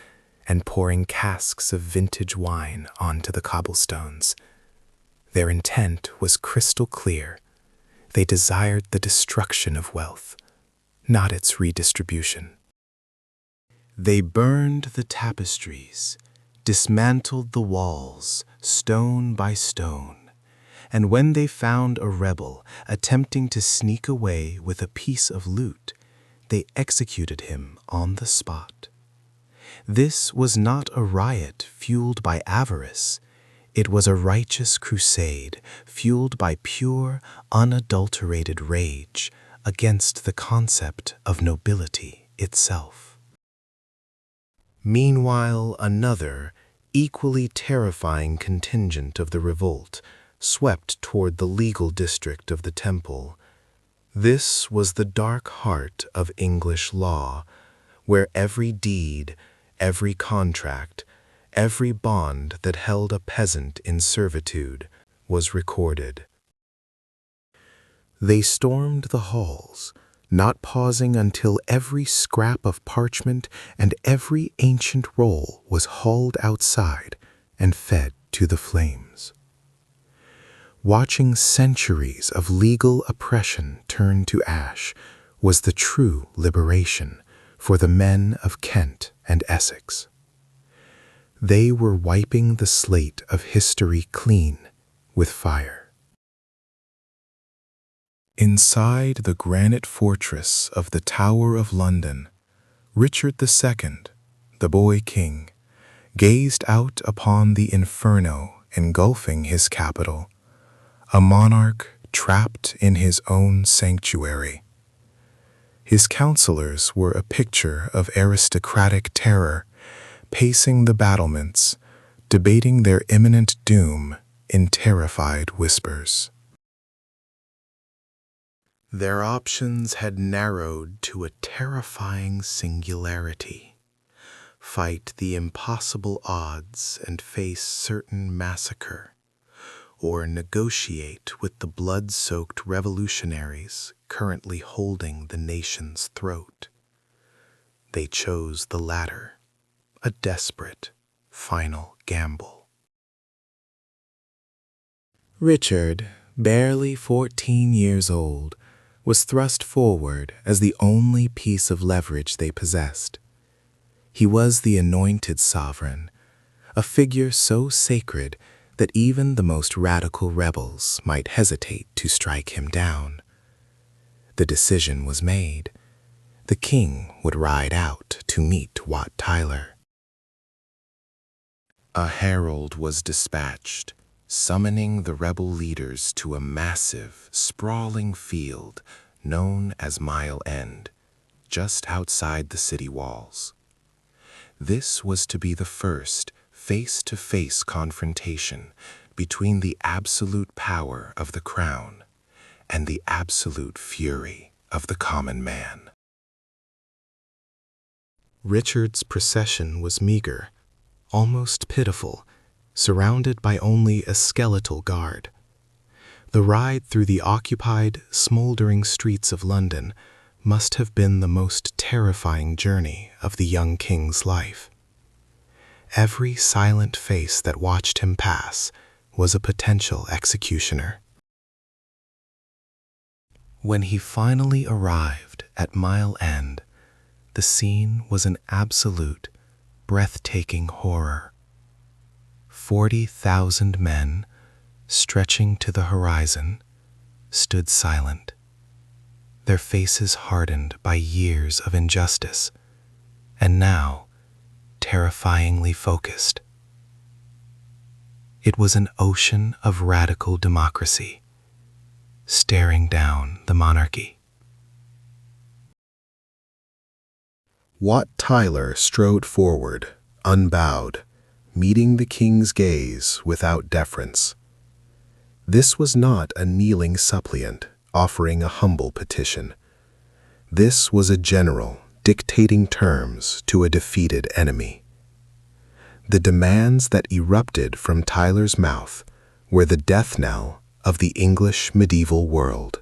and pouring casks of vintage wine onto the cobblestones. Their intent was crystal clear. They desired the destruction of wealth, not its redistribution. They burned the tapestries, dismantled the walls, stone by stone, and when they found a rebel attempting to sneak away with a piece of loot, they executed him on the spot. This was not a riot fueled by avarice. It was a righteous crusade fueled by pure, unadulterated rage against the concept of nobility itself. Meanwhile, another, equally terrifying contingent of the revolt swept toward the legal district of the Temple. This was the dark heart of English law, where every deed, every contract, every bond that held a peasant in servitude was recorded. They stormed the halls, not pausing until every scrap of parchment and every ancient roll was hauled outside and fed to the flames. Watching centuries of legal oppression turn to ash was the true liberation for the men of Kent and Essex. They were wiping the slate of history clean with fire. Inside the granite fortress of the Tower of London, Richard II, the boy king, gazed out upon the inferno engulfing his capital, a monarch trapped in his own sanctuary. His counselors were a picture of aristocratic terror, pacing the battlements, debating their imminent doom in terrified whispers. Their options had narrowed to a terrifying singularity: fight the impossible odds and face certain massacre, or negotiate with the blood-soaked revolutionaries currently holding the nation's throat. They chose the latter, a desperate, final gamble. Richard, barely 14 years old, was thrust forward as the only piece of leverage they possessed. He was the anointed sovereign, a figure so sacred that even the most radical rebels might hesitate to strike him down. The decision was made. The king would ride out to meet Wat Tyler. A herald was dispatched, summoning the rebel leaders to a massive, sprawling field known as Mile End, just outside the city walls. This was to be the first face-to-face confrontation between the absolute power of the crown and the absolute fury of the common man. Richard's procession was meager, almost pitiful, surrounded by only a skeletal guard. The ride through the occupied, smoldering streets of London must have been the most terrifying journey of the young king's life. Every silent face that watched him pass was a potential executioner. When he finally arrived at Mile End, the scene was an absolute, breathtaking horror. 40,000 men, stretching to the horizon, stood silent, their faces hardened by years of injustice, and now terrifyingly focused. It was an ocean of radical democracy, staring down the monarchy. Wat Tyler strode forward, unbowed, meeting the king's gaze without deference. This was not a kneeling suppliant offering a humble petition. This was a general dictating terms to a defeated enemy. The demands that erupted from Tyler's mouth were the death knell of the English medieval world.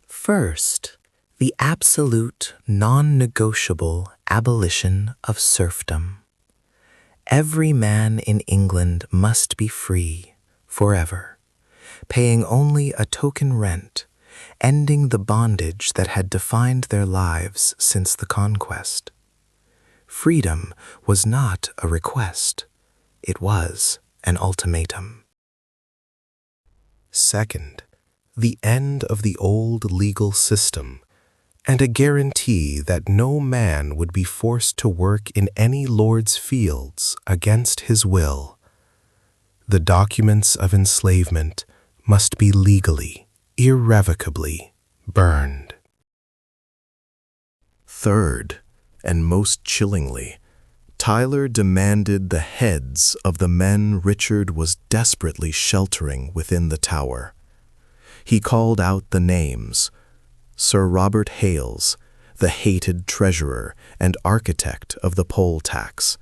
First, the absolute, non-negotiable abolition of serfdom. Every man in England must be free forever, paying only a token rent, ending the bondage that had defined their lives since the conquest. Freedom was not a request, it was an ultimatum. Second, the end of the old legal system, and a guarantee that no man would be forced to work in any lord's fields against his will. The documents of enslavement must be legally, irrevocably burned. Third, and most chillingly, Tyler demanded the heads of the men Richard was desperately sheltering within the tower. He called out the names: Sir Robert Hales, the hated treasurer and architect of the poll tax,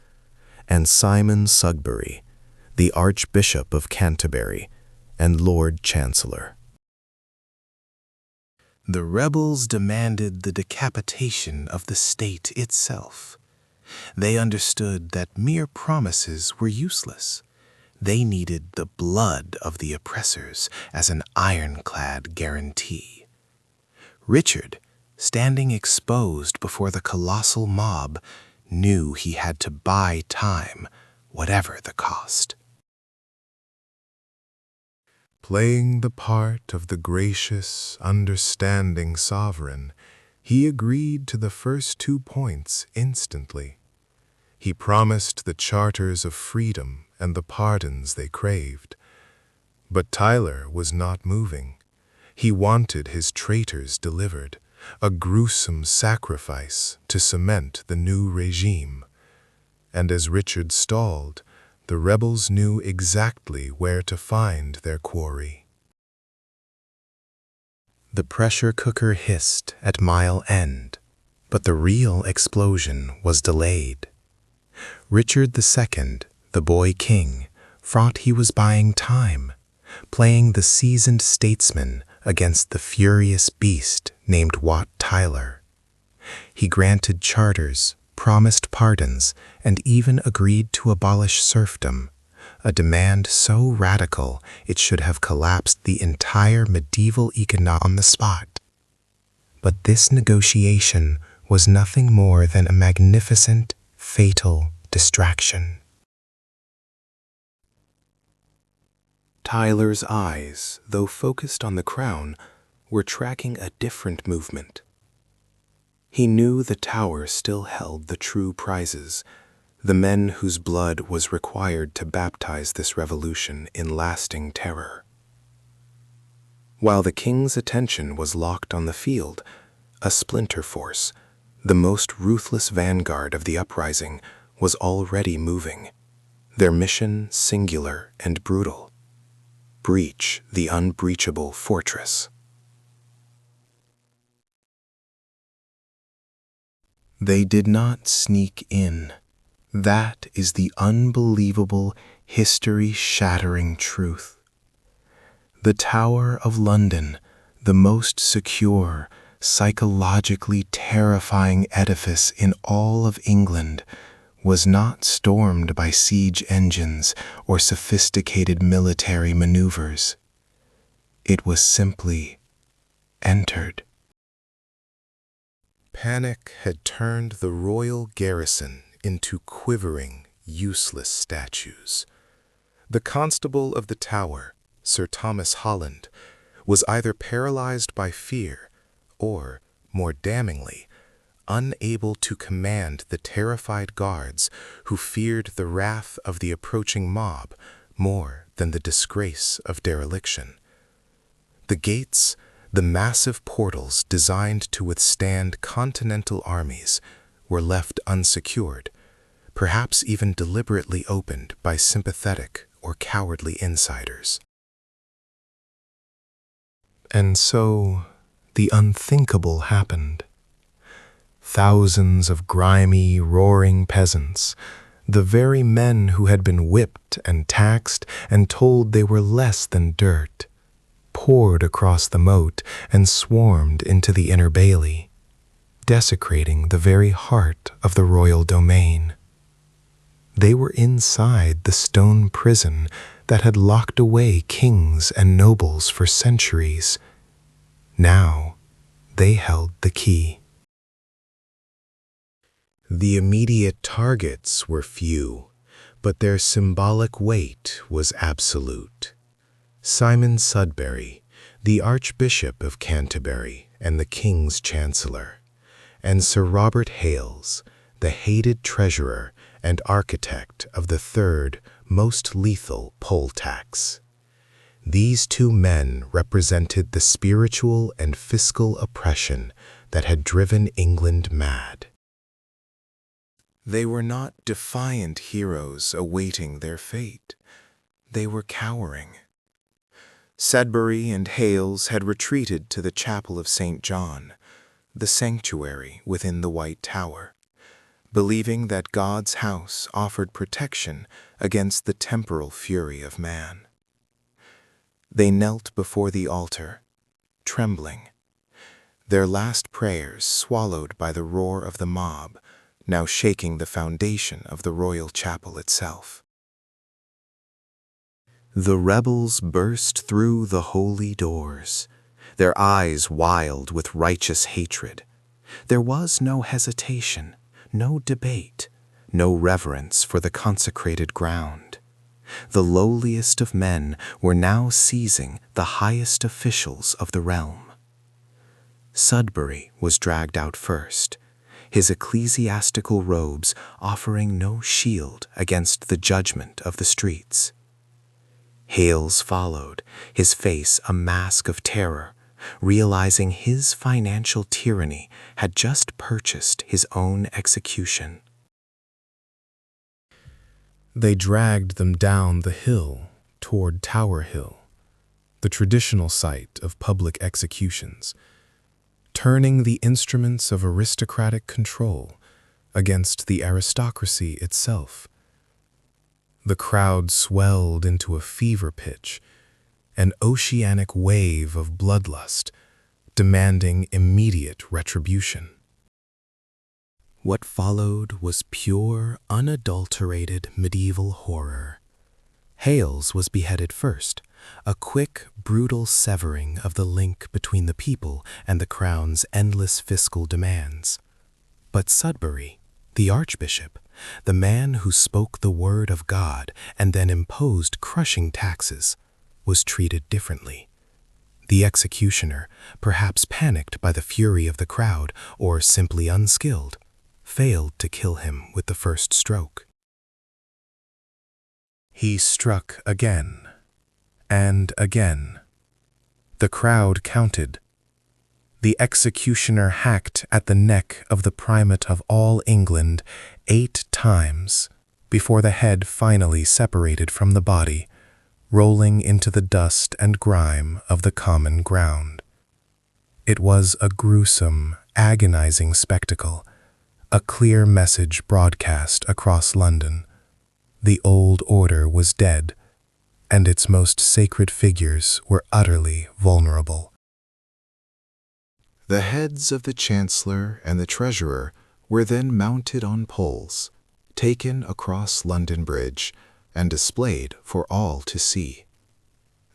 and Simon Sudbury, the Archbishop of Canterbury and Lord Chancellor. The rebels demanded the decapitation of the state itself. They understood that mere promises were useless. They needed the blood of the oppressors as an ironclad guarantee. Richard, standing exposed before the colossal mob, knew he had to buy time, whatever the cost. Playing the part of the gracious, understanding sovereign, he agreed to the first 2 points instantly. He promised the charters of freedom and the pardons they craved. But Tyler was not moving. He wanted his traitors delivered, a gruesome sacrifice to cement the new regime. And as Richard stalled, the rebels knew exactly where to find their quarry. The pressure cooker hissed at Mile End, but the real explosion was delayed. Richard II, the boy king, thought he was buying time, playing the seasoned statesman against the furious beast named Wat Tyler. He granted charters, promised pardons, and even agreed to abolish serfdom, a demand so radical it should have collapsed the entire medieval economy on the spot. But this negotiation was nothing more than a magnificent, fatal distraction. Tyler's eyes, though focused on the crown, were tracking a different movement. He knew the tower still held the true prizes, the men whose blood was required to baptize this revolution in lasting terror. While the king's attention was locked on the field, a splinter force, the most ruthless vanguard of the uprising, was already moving, their mission singular and brutal: breach the unbreachable fortress. They did not sneak in. That is the unbelievable, history-shattering truth. The Tower of London, the most secure, psychologically terrifying edifice in all of England, was not stormed by siege engines or sophisticated military maneuvers. It was simply entered. Panic had turned the royal garrison into quivering, useless statues. The constable of the tower, Sir Thomas Holland, was either paralyzed by fear or, more damningly, unable to command the terrified guards who feared the wrath of the approaching mob more than the disgrace of dereliction. The gates, the massive portals designed to withstand continental armies, were left unsecured, perhaps even deliberately opened by sympathetic or cowardly insiders. And so, the unthinkable happened. Thousands of grimy, roaring peasants, the very men who had been whipped and taxed and told they were less than dirt, poured across the moat and swarmed into the inner bailey, desecrating the very heart of the royal domain. They were inside the stone prison that had locked away kings and nobles for centuries. Now, they held the key. The immediate targets were few, but their symbolic weight was absolute. Simon Sudbury, the Archbishop of Canterbury and the King's Chancellor, and Sir Robert Hales, the hated treasurer and architect of the third, most lethal poll tax. These two men represented the spiritual and fiscal oppression that had driven England mad. They were not defiant heroes awaiting their fate. They were cowering. Sudbury and Hales had retreated to the chapel of St. John, the sanctuary within the White Tower, believing that God's house offered protection against the temporal fury of man. They knelt before the altar, trembling, their last prayers swallowed by the roar of the mob, now shaking the foundation of the royal chapel itself. The rebels burst through the holy doors, their eyes wild with righteous hatred. There was no hesitation, no debate, no reverence for the consecrated ground. The lowliest of men were now seizing the highest officials of the realm. Sudbury was dragged out first, his ecclesiastical robes offering no shield against the judgment of the streets. Hales followed, his face a mask of terror, realizing his financial tyranny had just purchased his own execution. They dragged them down the hill toward Tower Hill, the traditional site of public executions, turning the instruments of aristocratic control against the aristocracy itself. The crowd swelled into a fever pitch, an oceanic wave of bloodlust, demanding immediate retribution. What followed was pure, unadulterated medieval horror. Hales was beheaded first, a quick, brutal severing of the link between the people and the crown's endless fiscal demands. But Sudbury, the Archbishop, the man who spoke the word of God and then imposed crushing taxes, was treated differently. The executioner, perhaps panicked by the fury of the crowd or simply unskilled, failed to kill him with the first stroke. He struck again and again. The crowd counted. The executioner hacked at the neck of the primate of all England 8 times before the head finally separated from the body, rolling into the dust and grime of the common ground. It was a gruesome, agonizing spectacle, a clear message broadcast across London. The old order was dead, and its most sacred figures were utterly vulnerable. The heads of the Chancellor and the Treasurer were then mounted on poles, taken across London Bridge, and displayed for all to see.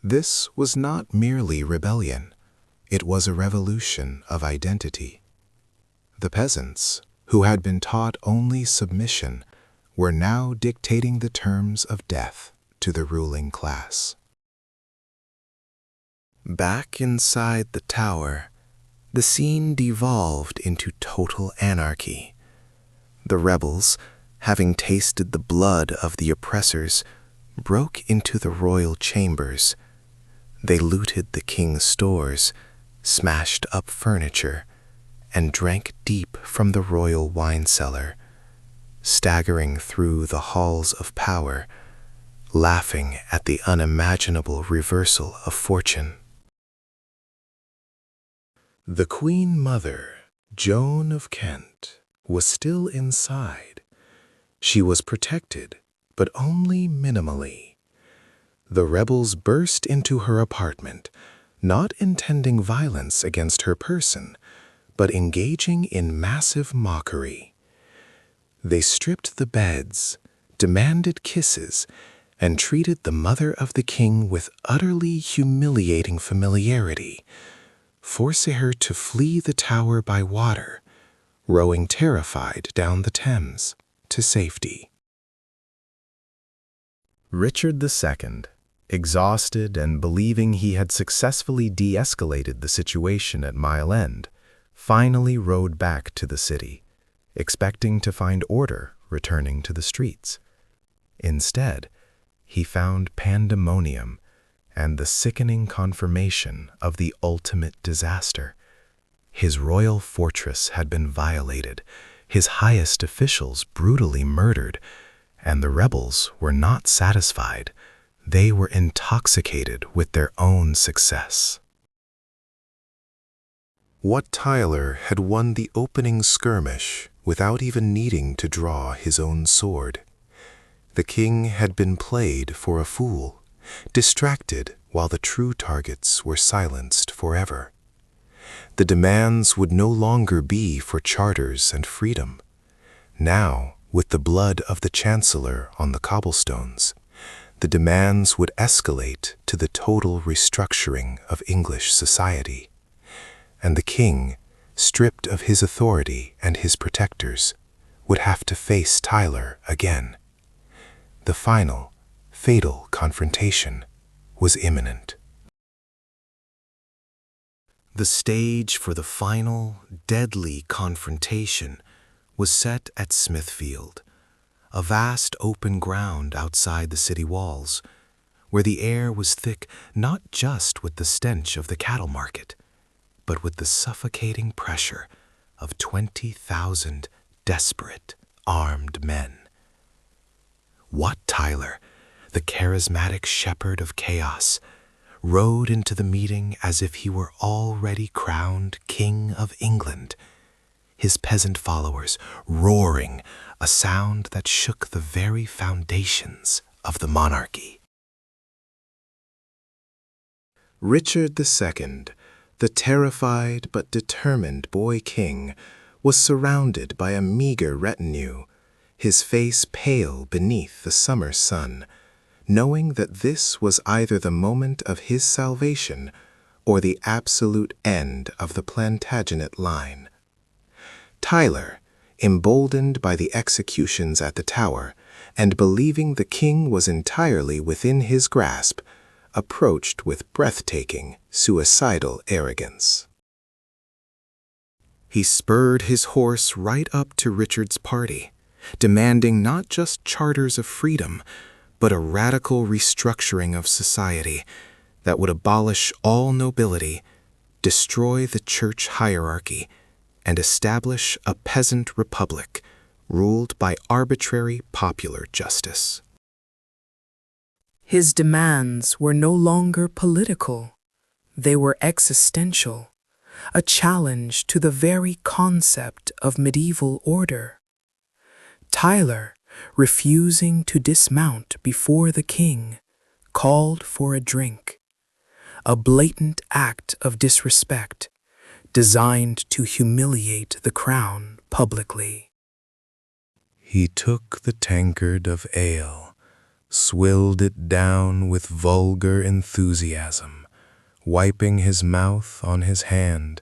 This was not merely rebellion, it was a revolution of identity. The peasants, who had been taught only submission, were now dictating the terms of death to the ruling class. Back inside the tower, the scene devolved into total anarchy. The rebels, having tasted the blood of the oppressors, broke into the royal chambers. They looted the king's stores, smashed up furniture, and drank deep from the royal wine cellar, staggering through the halls of power, laughing at the unimaginable reversal of fortune. The Queen Mother, Joan of Kent, was still inside. She was protected, but only minimally. The rebels burst into her apartment, not intending violence against her person, but engaging in massive mockery. They stripped the beds, demanded kisses, and treated the mother of the king with utterly humiliating familiarity, forcing her to flee the tower by water, rowing terrified down the Thames to safety. Richard II, exhausted and believing he had successfully de-escalated the situation at Mile End, finally rode back to the city, expecting to find order returning to the streets. Instead, he found pandemonium and the sickening confirmation of the ultimate disaster. His royal fortress had been violated, his highest officials brutally murdered, and the rebels were not satisfied. They were intoxicated with their own success. Wat Tyler had won the opening skirmish without even needing to draw his own sword. The king had been played for a fool, distracted while the true targets were silenced forever. The demands would no longer be for charters and freedom. Now, with the blood of the chancellor on the cobblestones, the demands would escalate to the total restructuring of English society. And the king, stripped of his authority and his protectors, would have to face Tyler again. The final, fatal confrontation was imminent. The stage for the final, deadly confrontation was set at Smithfield, a vast open ground outside the city walls, where the air was thick not just with the stench of the cattle market, but with the suffocating pressure of 20,000 desperate, armed men. Wat Tyler, the charismatic shepherd of chaos, rode into the meeting as if he were already crowned King of England, his peasant followers roaring, a sound that shook the very foundations of the monarchy. Richard II, the terrified but determined boy king, was surrounded by a meager retinue, his face pale beneath the summer sun, knowing that this was either the moment of his salvation or the absolute end of the Plantagenet line. Tyler, emboldened by the executions at the Tower and believing the king was entirely within his grasp, approached with breathtaking, suicidal arrogance. He spurred his horse right up to Richard's party, demanding not just charters of freedom, but a radical restructuring of society that would abolish all nobility, destroy the church hierarchy, and establish a peasant republic ruled by arbitrary popular justice. His demands were no longer political. They were existential, a challenge to the very concept of medieval order. Tyler, refusing to dismount before the king, called for a drink, a blatant act of disrespect designed to humiliate the crown publicly. He took the tankard of ale, swilled it down with vulgar enthusiasm, wiping his mouth on his hand,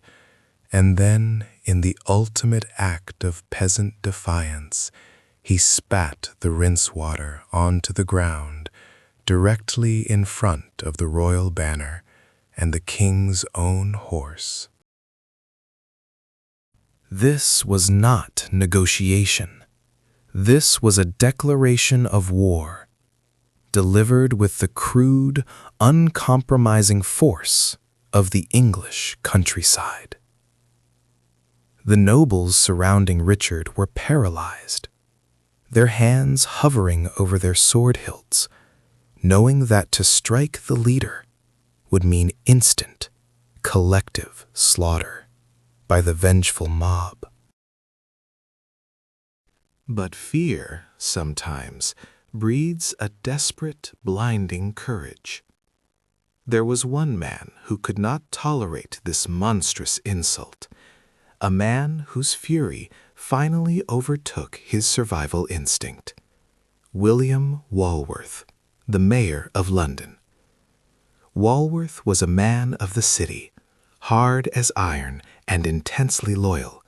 and then, in the ultimate act of peasant defiance, he spat the rinse water onto the ground, directly in front of the royal banner and the king's own horse. This was not negotiation. This was a declaration of war, delivered with the crude, uncompromising force of the English countryside. The nobles surrounding Richard were paralyzed, their hands hovering over their sword hilts, knowing that to strike the leader would mean instant, collective slaughter by the vengeful mob. But fear, sometimes, breeds a desperate, blinding courage. There was one man who could not tolerate this monstrous insult, a man whose fury finally overtook his survival instinct. William Walworth, the mayor of London. Walworth was a man of the city, hard as iron and intensely loyal,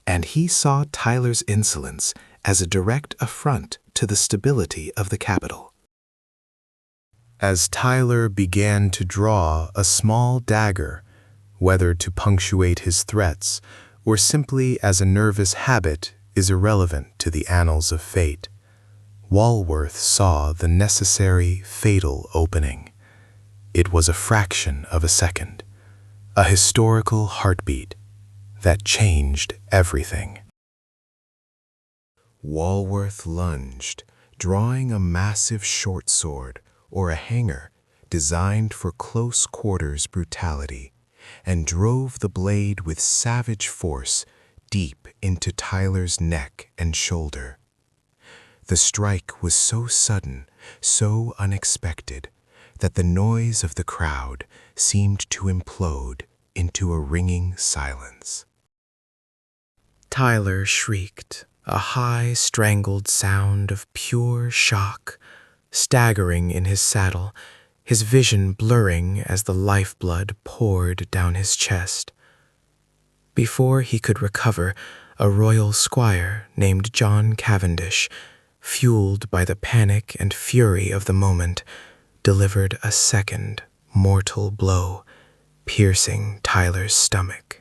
and he saw Tyler's insolence as a direct affront to the stability of the capital. As Tyler began to draw a small dagger, whether to punctuate his threats or simply as a nervous habit is irrelevant to the annals of fate, Walworth saw the necessary fatal opening. It was a fraction of a second, a historical heartbeat that changed everything. Walworth lunged, drawing a massive short sword or a hanger designed for close quarters brutality, and drove the blade with savage force deep into Tyler's neck and shoulder. The strike was so sudden, so unexpected, that the noise of the crowd seemed to implode into a ringing silence. Tyler shrieked, a high, strangled sound of pure shock, staggering in his saddle, his vision blurring as the lifeblood poured down his chest. Before he could recover, a royal squire named John Cavendish, fueled by the panic and fury of the moment, delivered a second mortal blow, piercing Tyler's stomach.